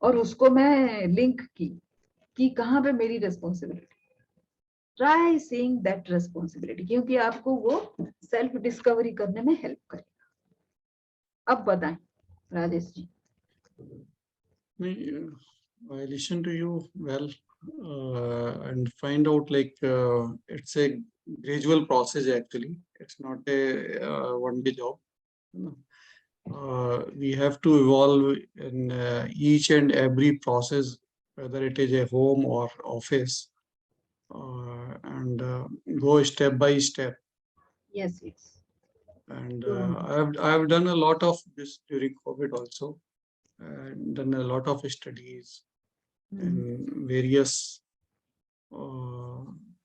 और उसको मैं लिंक की कि कहाँ पे मेरी responsibility. Try seeing that responsibility, क्योंकि आपको वो सेल्फ डिस्कवरी करने में हेल्प करेगा। अब बताएं Rajesh ji. I listen to you well, and find out like it's a gradual process actually. It's not a one-day job. We have to evolve in each and every process, whether it is a home or office, and go step by step. Yes, yes. And So, I've done a lot of this during COVID also, done a lot of studies in various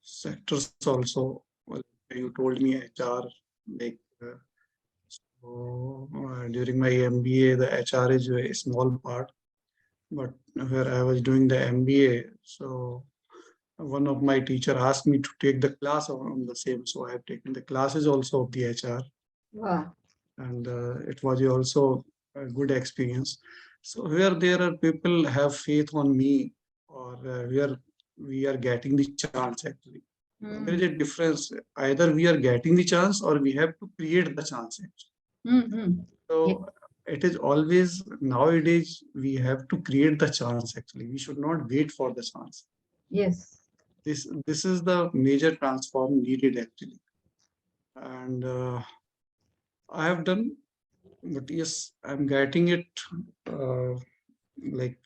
sectors also. Well, you told me HR, like during my MBA, the HR is a small part, but where I was doing the MBA, so one of my teacher asked me to take the class on the same, so I have taken the classes also of the HR, wow. and it was also a good experience. So where there are people have faith on me, or where we are getting the chance actually. There is a difference. Either we are getting the chance or we have to create the chance actually. So it is always nowadays we have to create the chance actually. We should not wait for the chance. Yes. This is the major transform needed actually. And I have done, but yes, I'm getting it like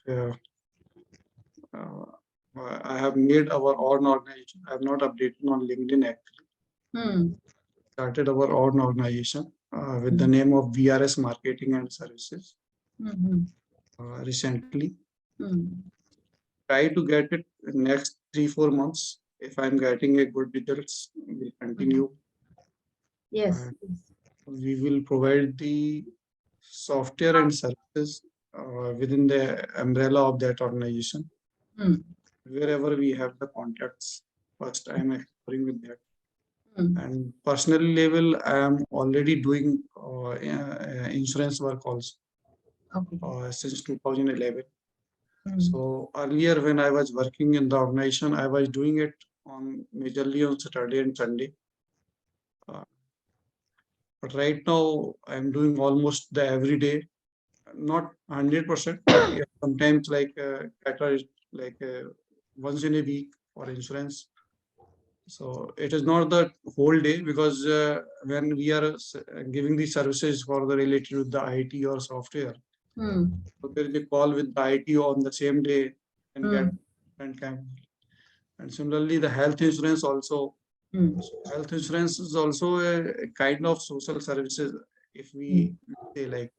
I have made our own organization. I have not updated on LinkedIn actually. Started our own organization with the name of VRS Marketing and Services. recently. Hmm. Try to get it next 3-4 months. If I'm getting a good results, we'll continue. Yes. We will provide the software and services within the umbrella of that organization. Hmm. Wherever we have the contacts, first I am exploring with that. Hmm. And personal level, I am already doing insurance work also Okay. since 2011. Hmm. So earlier when I was working in the organization, I was doing it on majorly on Saturday and Sunday. But right now I'm doing almost the every day, not 100%, but yeah, sometimes like like once in a week for insurance. So it is not the whole day because when we are giving the services for the related with the IT or software, Hmm. so there is a call with the IT on the same day and Hmm. get and can. And similarly, the health insurance also. Hmm. Health insurance is also a kind of social services, if we say like,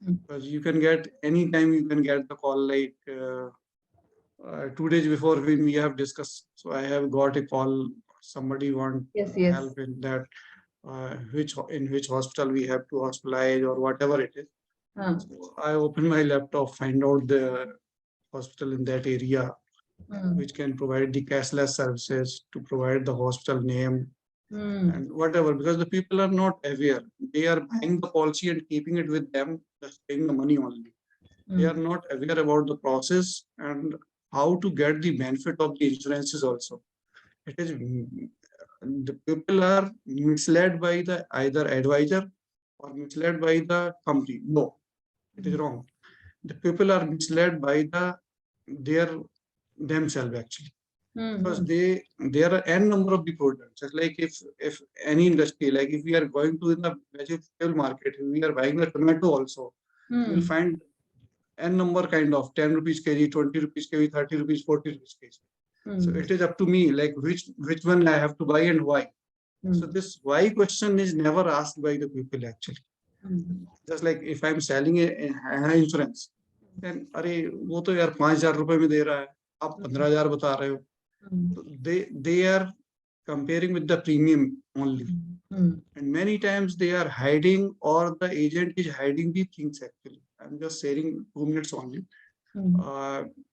because you can get anytime you can get the call like 2 days before when we have discussed. So I have got a call. Somebody want Yes. Yes. help in that, in which hospital we have to hospitalize or whatever it is. Huh. So I open my laptop, find out the hospital in that area, Hmm. which can provide the cashless services to provide the hospital name Hmm. and whatever, because the people are not aware. They are buying the policy and keeping it with them, just paying the money only. They are not aware about the process and how to get the benefit of the insurances also. It is the people are misled by the either advisor or misled by the company. No, it is wrong. The people are misled by their themselves actually, because there are n number of the products. Just like if any industry, like if we are going to in the vegetable market, we are buying the tomato also, you will find n number kind of 10 rupees kg, 20 rupees kg, 30 rupees, 40 rupees kg. So it is up to me like which one I have to buy and why. So this why question is never asked by the people actually. Just like if I'm selling a insurance, then अरे वो तो यार 5,000 रुपए में दे रहा है, आप 15,000 बता रहे हो. So they are comparing with the premium only, and many times they are hiding or the agent is hiding the things actually. I'm just sharing 2 minutes only.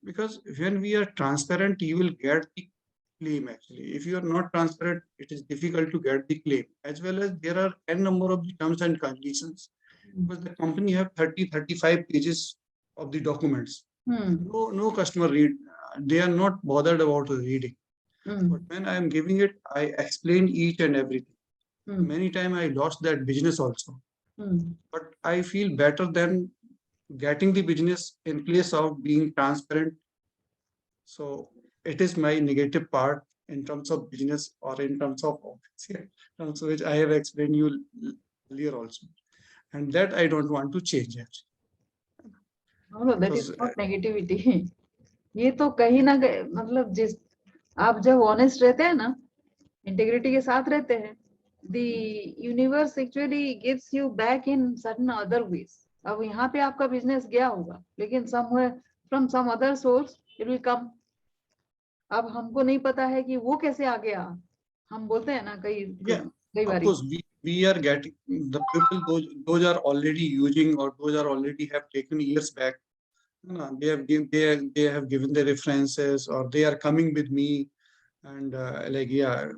Because when we are transparent, you will get the claim actually. If you are not transparent, it is difficult to get the claim. As well as there are n number of the terms and conditions, because the company have 30-35 pages of the documents. No customer read. They are not bothered about reading. But when I am giving it, I explain each and everything. Many times I lost that business also. But I feel better than getting the business in place of being transparent. So it is my negative part in terms of business or in terms of office, in terms of which I have explained you earlier also. And that I don't want to change it. No, that is Because not negativity. ये तो कहीं ना कहीं मतलब जिस आप जब honest रहते हैं ना, इंटेग्रिटी के साथ रहते हैं, the universe actually gives you back in certain other ways. अब यहाँ पे आपका बिजनेस गया होगा, लेकिन somewhere from some other source it will come. अब हमको नहीं पता है कि वो कैसे आ गया. हम बोलते हैं ना कई of बारी. course we are getting the people those are already using or those are already have taken years back. They have given the references or they are coming with me and like यार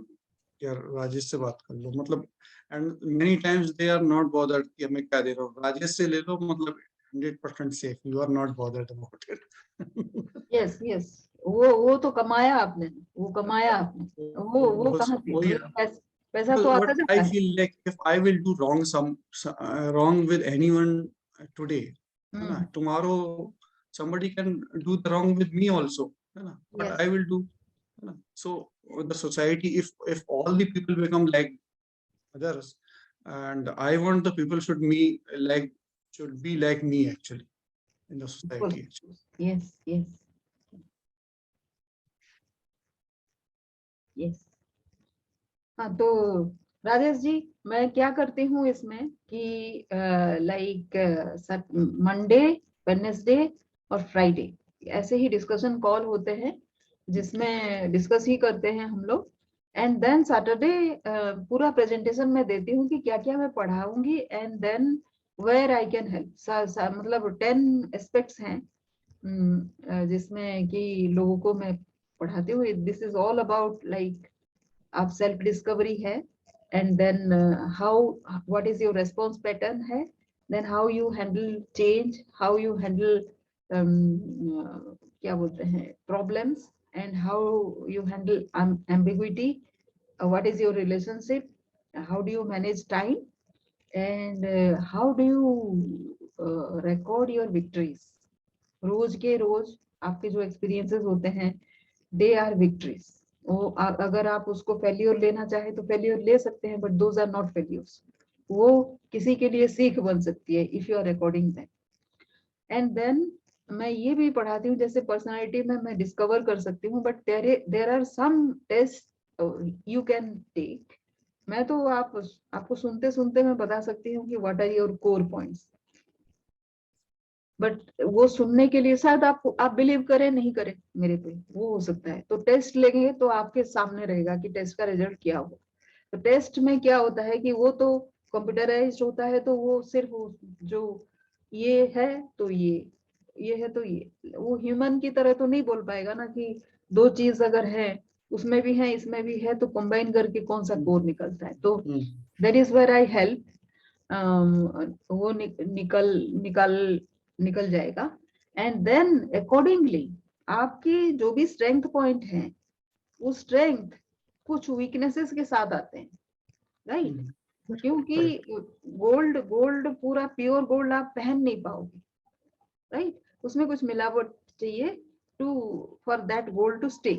राजेश से बात कर लो मतलब, and many times they are not bothered कि मैं क्या दे रहा हूँ, राजेश से ले लो मतलब 100% safe, you are not bothered about it. Yes. वो तो कमाया आपने, वो कमाया आपने, वो कहाँ से मतलब पैसा तो आता What जाता I है. feel like if I will do wrong with anyone today, tomorrow somebody can do the wrong with me also, but Yes. I will do. So the society, if all the people become like others, and I want the people should be like me actually in the society. Yes. हाँ तो राजेश जी, मैं क्या करती हूँ इसमें कि like Monday Wednesday और Friday ऐसे ही डिस्कशन कॉल होते हैं जिसमें डिस्कस ही करते हैं हम लोग। एंड देन सैटरडे पूरा प्रेजेंटेशन मैं देती हूँ कि क्या क्या मैं पढ़ाऊंगी and then where I can help. मतलब 10 एस्पेक्ट्स हैं जिसमें कि लोगों को मैं पढ़ाती हूँ। This is all about like आप सेल्फ डिस्कवरी है and then how what is your response pattern है, then how you handle change, how you handle क्या बोलते हैं problems, and how you handle ambiguity, what is your relationship, how do you manage time, and how do you record your victories। रोज के रोज आपके जो experiences होते हैं they are victories. वो अगर आप उसको फेल्योर लेना चाहे तो फेल्योर ले सकते हैं, but those are not failures. वो किसी के लिए सीख बन सकती है if you are recording that. And then मैं ये भी पढ़ाती हूँ जैसे पर्सनालिटी में मैं डिस्कवर कर सकती हूँ, but there are some test you can take. मैं तो आपको सुनते सुनते मैं बता सकती हूँ कि what are your core points, but वो सुनने के लिए शायद आप बिलीव करें नहीं करें मेरे पे, वो हो सकता है। तो टेस्ट लेंगे तो आपके सामने रहेगा कि टेस्ट का रिजल्ट क्या हो। तो टेस्ट में क्या होता है कि वो तो कंप्यूटराइज्ड होता है, तो वो सिर्फ जो ये है तो ये है तो ये, वो ह्यूमन की तरह तो नहीं बोल पाएगा ना कि दो चीज अगर है उसमें भी है इसमें भी है तो कंबाइन करके कौन सा कोर निकलता है। तो that is where I help. वो निकल जाएगा। एंड देन अकॉर्डिंगली आपकी जो भी स्ट्रेंथ पॉइंट है वो स्ट्रेंथ कुछ वीकनेसेस के साथ आते हैं, राइट? क्योंकि गोल्ड गोल्ड पूरा प्योर गोल्ड आप पहन नहीं पाओगे, राइट? उसमें कुछ मिलावट चाहिए to for that gold to stay.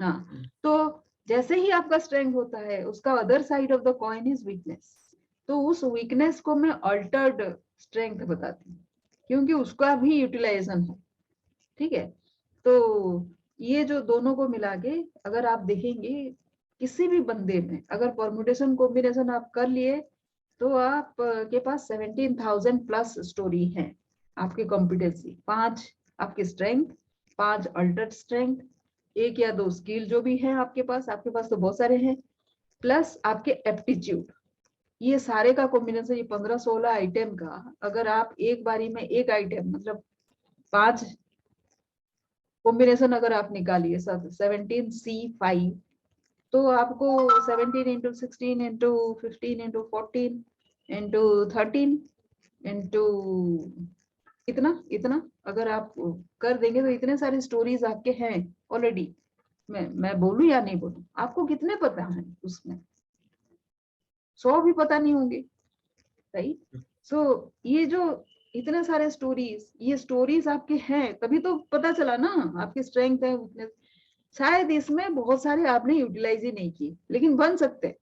हाँ, तो जैसे ही आपका स्ट्रेंथ होता है उसका other side of the coin is weakness. तो उस वीकनेस को मैं अल्टर्ड स्ट्रेंथ बताती हूँ क्योंकि उसका भी यूटिलाइजेशन है, ठीक है? तो ये जो दोनों को मिला के अगर आप देखेंगे किसी भी बंदे में अगर परमुटेशन कॉम्बिनेशन आप कर लिए तो आप के पास 17,000 प्लस स्टोरी है आपकी कॉम्पिटेंसी। 5 आपकी स्ट्रेंथ, 5 अल्टर्ड स्ट्रेंथ, 1 या 2 स्किल जो भी है आपके पास तो बहुत सारे हैं, प्लस आपके एप्टीट्यूड। ये सारे का कॉम्बिनेशन, ये 15-16 आइटम का अगर आप एक बारी में एक आइटम मतलब 5 कॉम्बिनेशन अगर आप निकालिए 17C5 तो आपको 17 into 16 into 15 into 14 into 13 into इतना अगर आप कर देंगे तो इतने सारे स्टोरीज आपके हैं ऑलरेडी। मैं बोलूं या नहीं बोलूं, आपको कितने पता है उसमें? 100 भी पता नहीं होंगे, राइट? सो ये जो इतने सारे स्टोरीज, ये स्टोरीज आपके हैं तभी तो पता चला ना आपकी स्ट्रेंथ है वीकनेस। शायद इसमें बहुत सारे आपने यूटिलाइज ही नहीं किए लेकिन बन सकते।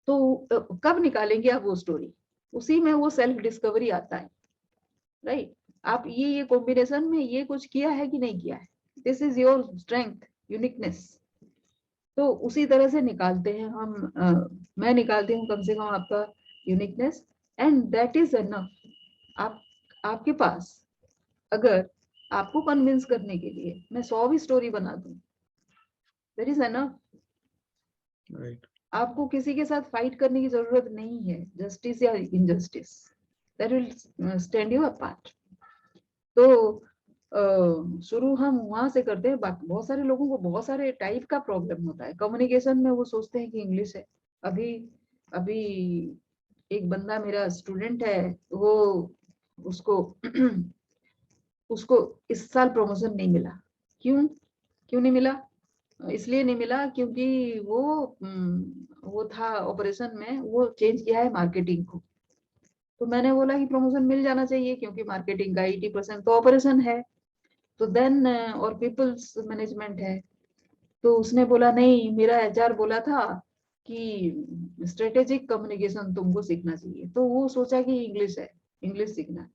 तो कब निकालेंगे आप वो स्टोरी? उसी में वो सेल्फ डिस्कवरी आता है, राइट? आप ये कॉम्बिनेशन में ये कुछ किया है कि नहीं किया है, this is your strength uniqueness. तो उसी तरह से निकालते हैं हम। मैं निकालती हूँ कम से कम आपका uniqueness and that is enough. आपके पास अगर आपको कन्विंस करने के लिए मैं 100 भी स्टोरी बना दूं, दैट इज एनफ, राइट? आपको किसी के साथ फाइट करने की जरूरत नहीं है, जस्टिस या injustice, that will stand you apart. तो शुरू हम वहां से करते हैं। बाकी बहुत सारे लोगों को बहुत सारे टाइप का प्रॉब्लम होता है कम्युनिकेशन में, वो सोचते हैं कि इंग्लिश है। अभी एक बंदा मेरा स्टूडेंट है, वो उसको उसको इस साल प्रमोशन नहीं मिला। क्यों नहीं मिला? इसलिए नहीं मिला क्योंकि वो था ऑपरेशन में, वो चेंज किया है मार्केटिंग को। तो मैंने बोला कि प्रमोशन मिल जाना चाहिए क्योंकि मार्केटिंग का 80% तो ऑपरेशन है, तो देन और पीपल्स मैनेजमेंट है। तो उसने बोला नहीं, मेरा एचआर बोला था कि स्ट्रेटेजिक कम्युनिकेशन तुमको सीखना चाहिए। तो वो सोचा कि इंग्लिश है, इंग्लिश सीखना।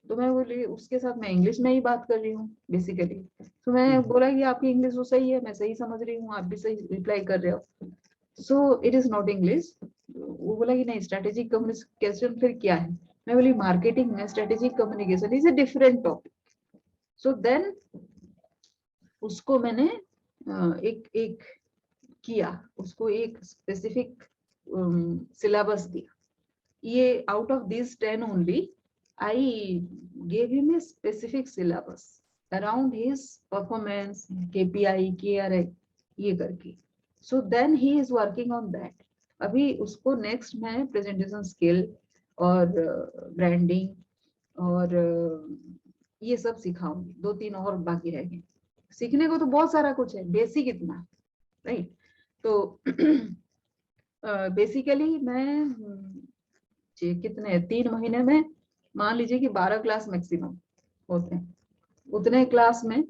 तो मैं बोली उसके साथ मैं इंग्लिश में ही बात कर रही हूँ बेसिकली। तो मैं बोला कि आपकी इंग्लिश तो सही है, मैं सही समझ रही हूँ, आप भी सही रिप्लाई कर रहे हो, so it is not English. वो बोला कि नहीं, स्ट्रेटेजिक कम्युनिकेशन फिर क्या है? मैं बोली मार्केटिंग में strategic communication is a different topic. So then उसको मैंने एक एक किया, उसको एक स्पेसिफिक सिलेबस दिया. ये out of this 10 only I gave him a specific syllabus around his performance, KPI, KRI, ये करके. So then he is working on that. अभी उसको नेक्स्ट मैं प्रेजेंटेशन स्किल और ब्रांडिंग और ये सब सिखाऊंगी. 2-3 और बाकी रह गए. सीखने को तो बहुत सारा कुछ है, बेसिक इतना, राइट. तो बेसिकली मैं कितने 3 महीने में मान लीजिए कि 12 क्लास मैक्सिमम होते हैं. उतने क्लास में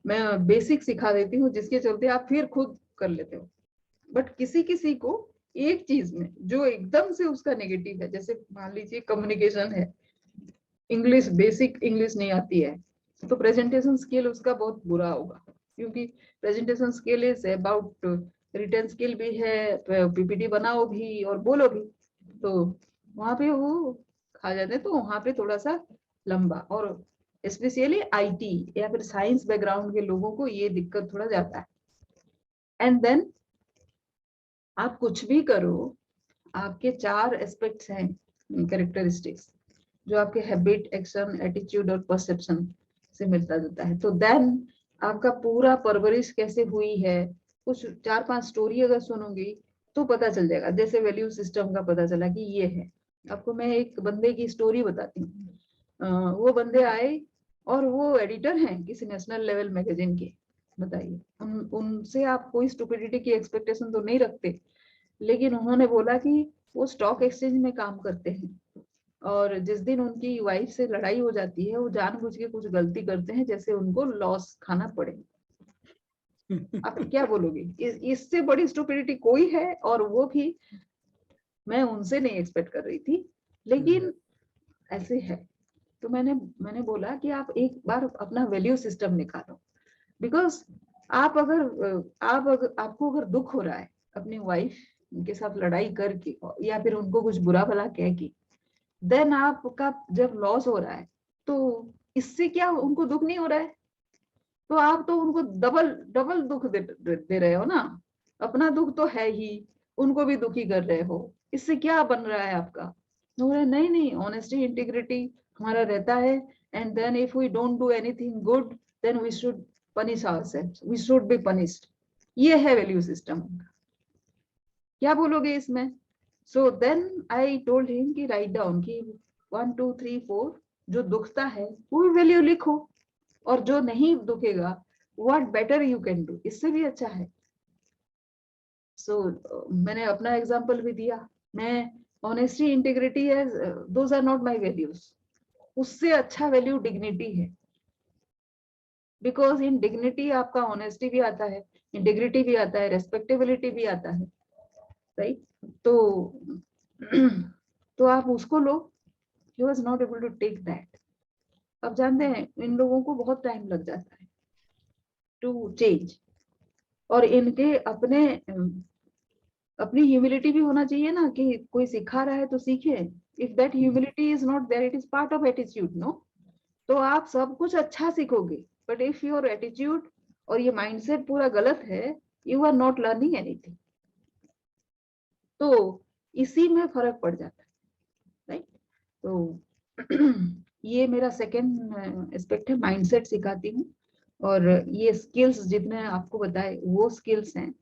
मैं बेसिक सिखा देती हूँ, जिसके चलते आप फिर खुद कर लेते हो. बट किसी किसी को एक चीज में जो एकदम से उसका नेगेटिव है, जैसे मान लीजिए कम्युनिकेशन है, इंग्लिश, बेसिक इंग्लिश नहीं आती है, तो प्रेजेंटेशन स्किल उसका बहुत बुरा होगा. क्योंकि presentation skill is about written skill भी है, पीपीटी बनाओ भी और बोलो भी. तो वहां पे वो खा जाते हैं. तो वहां पे थोड़ा सा लंबा, और स्पेशली आईटी या फिर साइंस बैकग्राउंड के लोगों को ये दिक्कत थोड़ा जाता है. एंड देन आप कुछ भी करो, आपके 4 एस्पेक्ट्स हैं, कैरेक्टरिस्टिक्स, जो आपके हैबिट, एक्शन, एटीट्यूड और परसेप्शन से मिलता जुलता है. तो देन आपका पूरा परवरिश कैसे हुई है, कुछ 4-5 स्टोरी अगर सुनूंगी तो पता चल जाएगा. जैसे वैल्यू सिस्टम का पता चला कि ये है. आपको मैं एक बंदे की स्टोरी बताती हूँ. वो बंदे आए और वो एडिटर हैं किसी नेशनल लेवल मैगजीन के. बताइए, उनसे आप कोई स्टुपिडिटी की एक्सपेक्टेशन तो नहीं रखते, लेकिन उन्होंने बोला कि वो स्टॉक एक्सचेंज में काम करते हैं, और जिस दिन उनकी वाइफ से लड़ाई हो जाती है, वो जानबूझ के कुछ गलती करते हैं जैसे उनको लॉस खाना पड़े. आप क्या बोलोगे? इससे बड़ी स्टुपिडिटी कोई है? और वो भी मैं उनसे नहीं एक्सपेक्ट कर रही थी, लेकिन ऐसे है. तो मैंने बोला कि आप एक बार अपना वैल्यू सिस्टम निकालो. बिकॉज आपको अगर दुख हो रहा है अपनी वाइफ के साथ लड़ाई करके, या फिर उनको कुछ बुरा भला कह के, देन आपका जब लॉस हो रहा है, तो इससे क्या उनको दुख नहीं हो रहा है? तो आप तो उनको डबल डबल दुख दे रहे हो ना. अपना दुख तो है ही, उनको भी दुखी कर रहे हो. इससे क्या बन रहा है आपका? तो बोले, नहीं नहीं, ऑनेस्टी, इंटीग्रिटी हमारा रहता है. And then if we don't do anything good, then we should punish ourselves, we should be punished. ये है वैल्यू सिस्टम. क्या बोलोगे इसमें? So then I told him कि राइट डाउन कि 1 2 3 4 जो दुखता है वो वैल्यू लिखो, और जो नहीं दुखेगा, what better you can do, इससे भी अच्छा है. सो मैंने अपना एग्जांपल भी दिया. मैं ऑनेस्टी, इंटीग्रिटी है, those are not my values. उससे अच्छा वैल्यू डिग्निटी है. बिकॉज इन डिग्निटी आपका ऑनेस्टी भी आता है, इंटीग्रिटी भी आता है, रेस्पेक्टेबिलिटी भी आता है, राइट. तो तो आप उसको लो. He was not able to take that. अब जानते हैं इन लोगों को बहुत टाइम लग जाता है टू चेंज. और इनके अपनी ह्यूमिलिटी भी होना चाहिए ना, कि कोई सिखा रहा है तो सीखे. If that humility is not there, it is part of attitude, no. तो आप सब कुछ अच्छा सीखोगे, बट इफ योर एटीट्यूड और ये माइंडसेट पूरा गलत है, you are not learning anything. तो इसी में फर्क पड़ जाता है, राइट. तो ये मेरा सेकेंड एस्पेक्ट है, माइंडसेट सिखाती हूँ. और ये स्किल्स जितने आपको बताए वो स्किल्स हैं.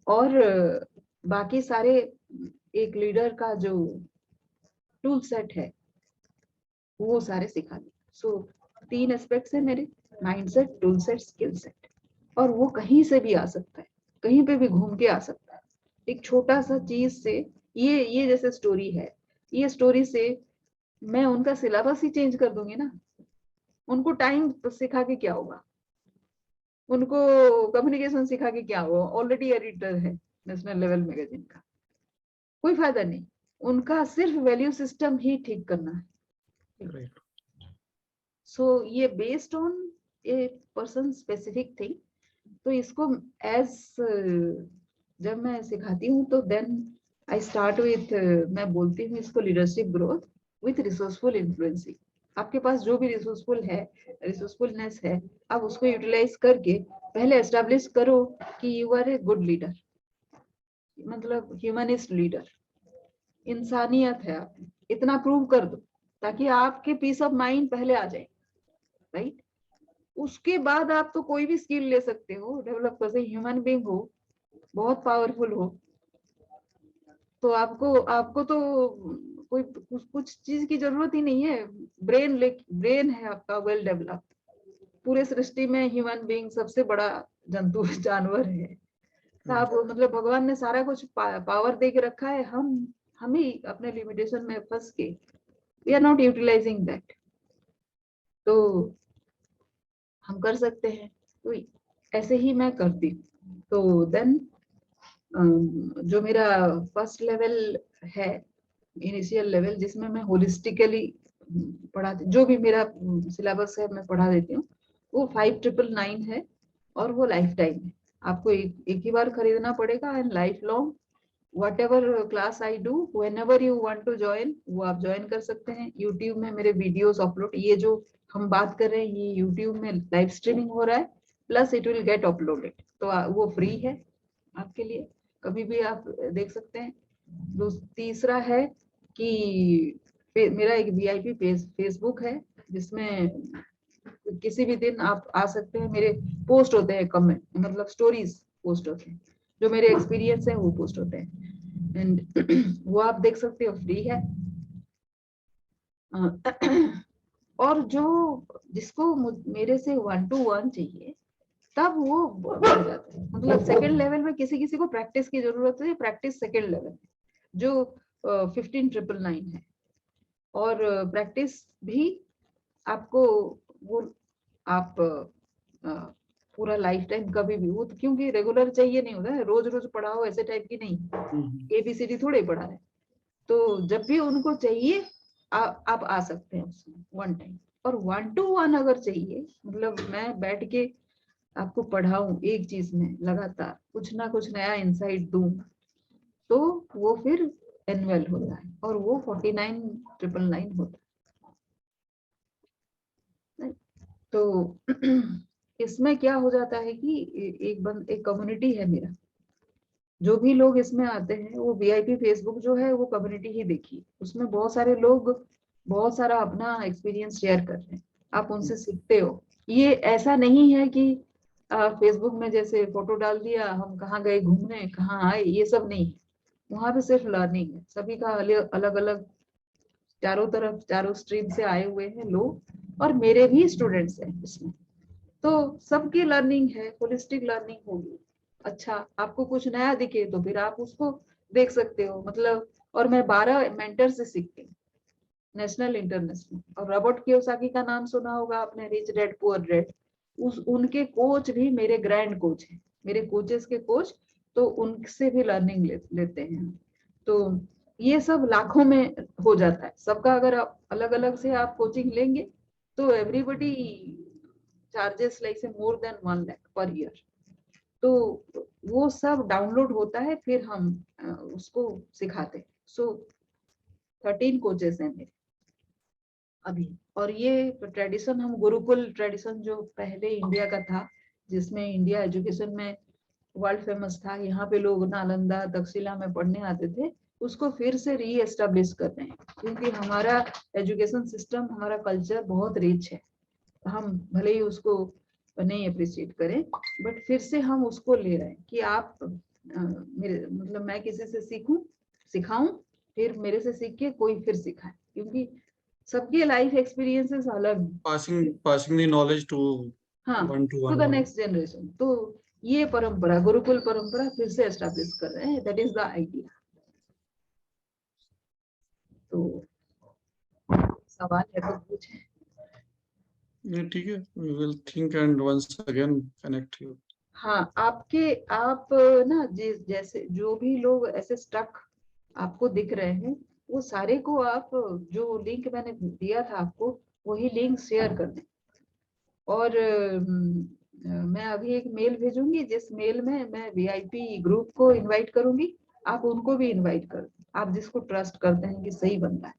और बाकी सारे एक लीडर का जो टूल सेट है वो सारे सिखा दी. सो 3 एस्पेक्ट्स है मेरे: mindset, tool set, skill set. और वो कहीं से भी आ सकता है, कहीं पे भी घूम के आ सकता है. एक छोटा सा चीज से, ये जैसे स्टोरी है, ये स्टोरी से मैं उनका सिलेबस ही चेंज कर दूंगी ना. उनको टाइम सिखा के क्या होगा, उनको कम्युनिकेशन सिखा के क्या होगा? ऑलरेडी एडिटर है नेशनल लेवल मैगजीन का, कोई फायदा नहीं. उनका सिर्फ वैल्यू सिस्टम ही ठीक करना है. सो ये based on a person specific thing. तो इसको एज जब मैं सिखाती हूँ तो देन आई स्टार्ट विथ, मैं बोलती हूँ इसको leadership growth. With resourceful influencing. आपके पास जो भी रिसोर्सफुलनेस है, आप उसको यूटिलाइज करके पहले एस्टेब्लिश करो कि you are a good leader, मतलब ह्यूमनिस्ट लीडर, इंसानियत है आप में, इतना प्रूव कर दो ताकि आपके पीस ऑफ माइंड पहले आ जाए, राइट। उसके बाद आप तो कोई भी स्किल ले सकते हो, डेवलप कर सकते, ह्यूमन बीइंग हो, बहुत पावरफुल हो, तो आपको आपको तो कोई कुछ चीज की जरूरत ही नहीं है। ब्रेन है आपका वेल डेवलप्ड। पूरे सृष्टि में ह्यूमन बीइंग सबसे बड़ा जंतु जानवर है। तो आप मतलब भगवान ने सारा कुछ पावर दे के रखा है, हम ही अपने लिमिटेशन में फंस के we are not utilising that. तो हम कर सकते हैं, तो ऐसे ही मैं करती हूँ। तो देन जो मेरा फर्स्ट लेवल है, इनिशियल लेवल, जिसमें मैं होलिस्टिकली पढ़ाती, जो भी मेरा सिलेबस है मैं पढ़ा देती हूँ, वो 5999 है और वो लाइफ टाइम है। आपको एक ही बार खरीदना पड़ेगा and life long whatever class I do, whenever you want to join, वो आप ज्वाइन कर सकते हैं। YouTube में मेरे वीडियोस अपलोड, ये जो हम बात कर रहे हैं ये YouTube में लाइव स्ट्रीमिंग हो रहा है, plus it will get uploaded, तो वो फ्री है आपके लिए, कभी भी आप देख सकते हैं। तीसरा है कि मेरा एक VIP फेसबुक है, जिसमें किसी भी दिन आप आ सकते हैं, मेरे पोस्ट होते हैं, कमेंट मतलब स्टोरीज पोस्ट होते हैं, जो मेरे एक्सपीरियंस है वो पोस्ट होते हैं एंड वो आप देख सकते हो, फ्री है। और जो जिसको मेरे से 1-to-1 चाहिए, तब वो बढ़ जाता है। मतलब सेकंड लेवल में किसी किसी को प्रैक्टिस की जरूरत है, प्रैक्टिस सेकंड लेवल जो 15999 है, और प्रैक्टिस भी आपको वो आप पूरा लाइफ टाइम कभी भी, वो क्योंकि रेगुलर चाहिए नहीं होता है, रोज रोज पढ़ाओ ऐसे टाइप की नहीं, ABCD थोड़े पढ़ा है। तो जब भी उनको चाहिए आप आ सकते हैं उसमें वन टाइम। और 1-to-1 अगर चाहिए, मतलब मैं बैठ के आपको पढ़ाऊं एक चीज में लगातार, कुछ ना कुछ नया इंसाइट दूं, तो वो फिर एनुअल होता है और वो 49,999 होता है। तो इसमें क्या हो जाता है कि एक कम्युनिटी है मेरा, जो भी लोग इसमें आते हैं वो VIP फेसबुक जो है वो कम्युनिटी ही देखिए, उसमें बहुत सारे लोग बहुत सारा अपना एक्सपीरियंस शेयर कर रहे हैं, आप उनसे सीखते हो। ये ऐसा नहीं है कि फेसबुक में जैसे फोटो डाल दिया, हम कहाँ गए घूमने, कहाँ आए, ये सब नहीं है। वहां पे सिर्फ लर्निंग है, सभी का अलग अलग, चारों तरफ चारों स्ट्रीम से आए हुए हैं लोग, और मेरे भी स्टूडेंट्स हैं इसमें। तो सबकी लर्निंग है, होलिस्टिक लर्निंग होगी। अच्छा, आपको कुछ नया दिखे तो फिर आप उसको देख सकते हो, मतलब। और मैं 12 मेंटर से सीखती हूँ, नेशनल इंटरनेशनल। और रॉबर्ट कियोसाकी का नाम सुना होगा आपने, रिच डैड पुअर डैड, उनके कोच भी मेरे ग्रैंड कोच हैं, मेरे कोचेस के कोच, तो उनसे भी लर्निंग लेते हैं। तो ये सब लाखों में हो जाता है सबका, अगर आप अलग अलग से आप कोचिंग लेंगे तो एवरीबडी चार्जेस लाइक से more than 1 lakh per year. तो वो सब डाउनलोड होता है, फिर हम उसको सिखाते हैं। सो 13 कोचेस हैं मेरे अभी। और ये ट्रेडिशन हम गुरुकुल ट्रेडिशन जो पहले इंडिया का था, जिसमें इंडिया एजुकेशन में वर्ल्ड फेमस था, यहाँ पे लोग नालंदा तक्षशिला में पढ़ने आते थे, उसको फिर से री एस्टेब्लिश कर रहे हैं, क्योंकि हमारा एजुकेशन सिस्टम, हमारा कल्चर बहुत रिच है। हम भले ही उसको नहीं अप्रिशिएट करें, बट फिर से हम उसको ले रहे हैं कि आप मेरे मतलब मैं किसी से सीखूं, सिखाऊं, फिर मेरे से सीख के कोई फिर सिखाए, क्योंकि सबकी लाइफ एक्सपीरियंसेस अलग हैं। passing the knowledge to हाँ, one to two one. The next generation. तो ये परंपरा, गुरुकुल परंपरा फिर से एस्टेब्लिश कर रहे हैं, दैट इज द आइडिया। तो सवाल है तो पूछे। ठीक है, we will think and once again connect you. हाँ, आप ना जैसे जो भी लोग ऐसे स्टक आपको दिख रहे हैं, वो सारे को आप, जो लिंक मैंने दिया था आपको, वही लिंक शेयर कर दें। और मैं अभी एक मेल भेजूंगी, जिस मेल में मैं VIP ग्रुप को इनवाइट करूंगी, आप उनको भी इनवाइट कर दें, आप जिसको ट्रस्ट करते हैं कि सही बंदा है।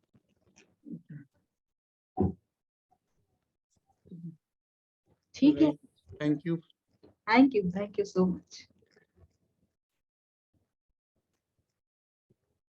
ठीक है, Thank you. Thank you so much.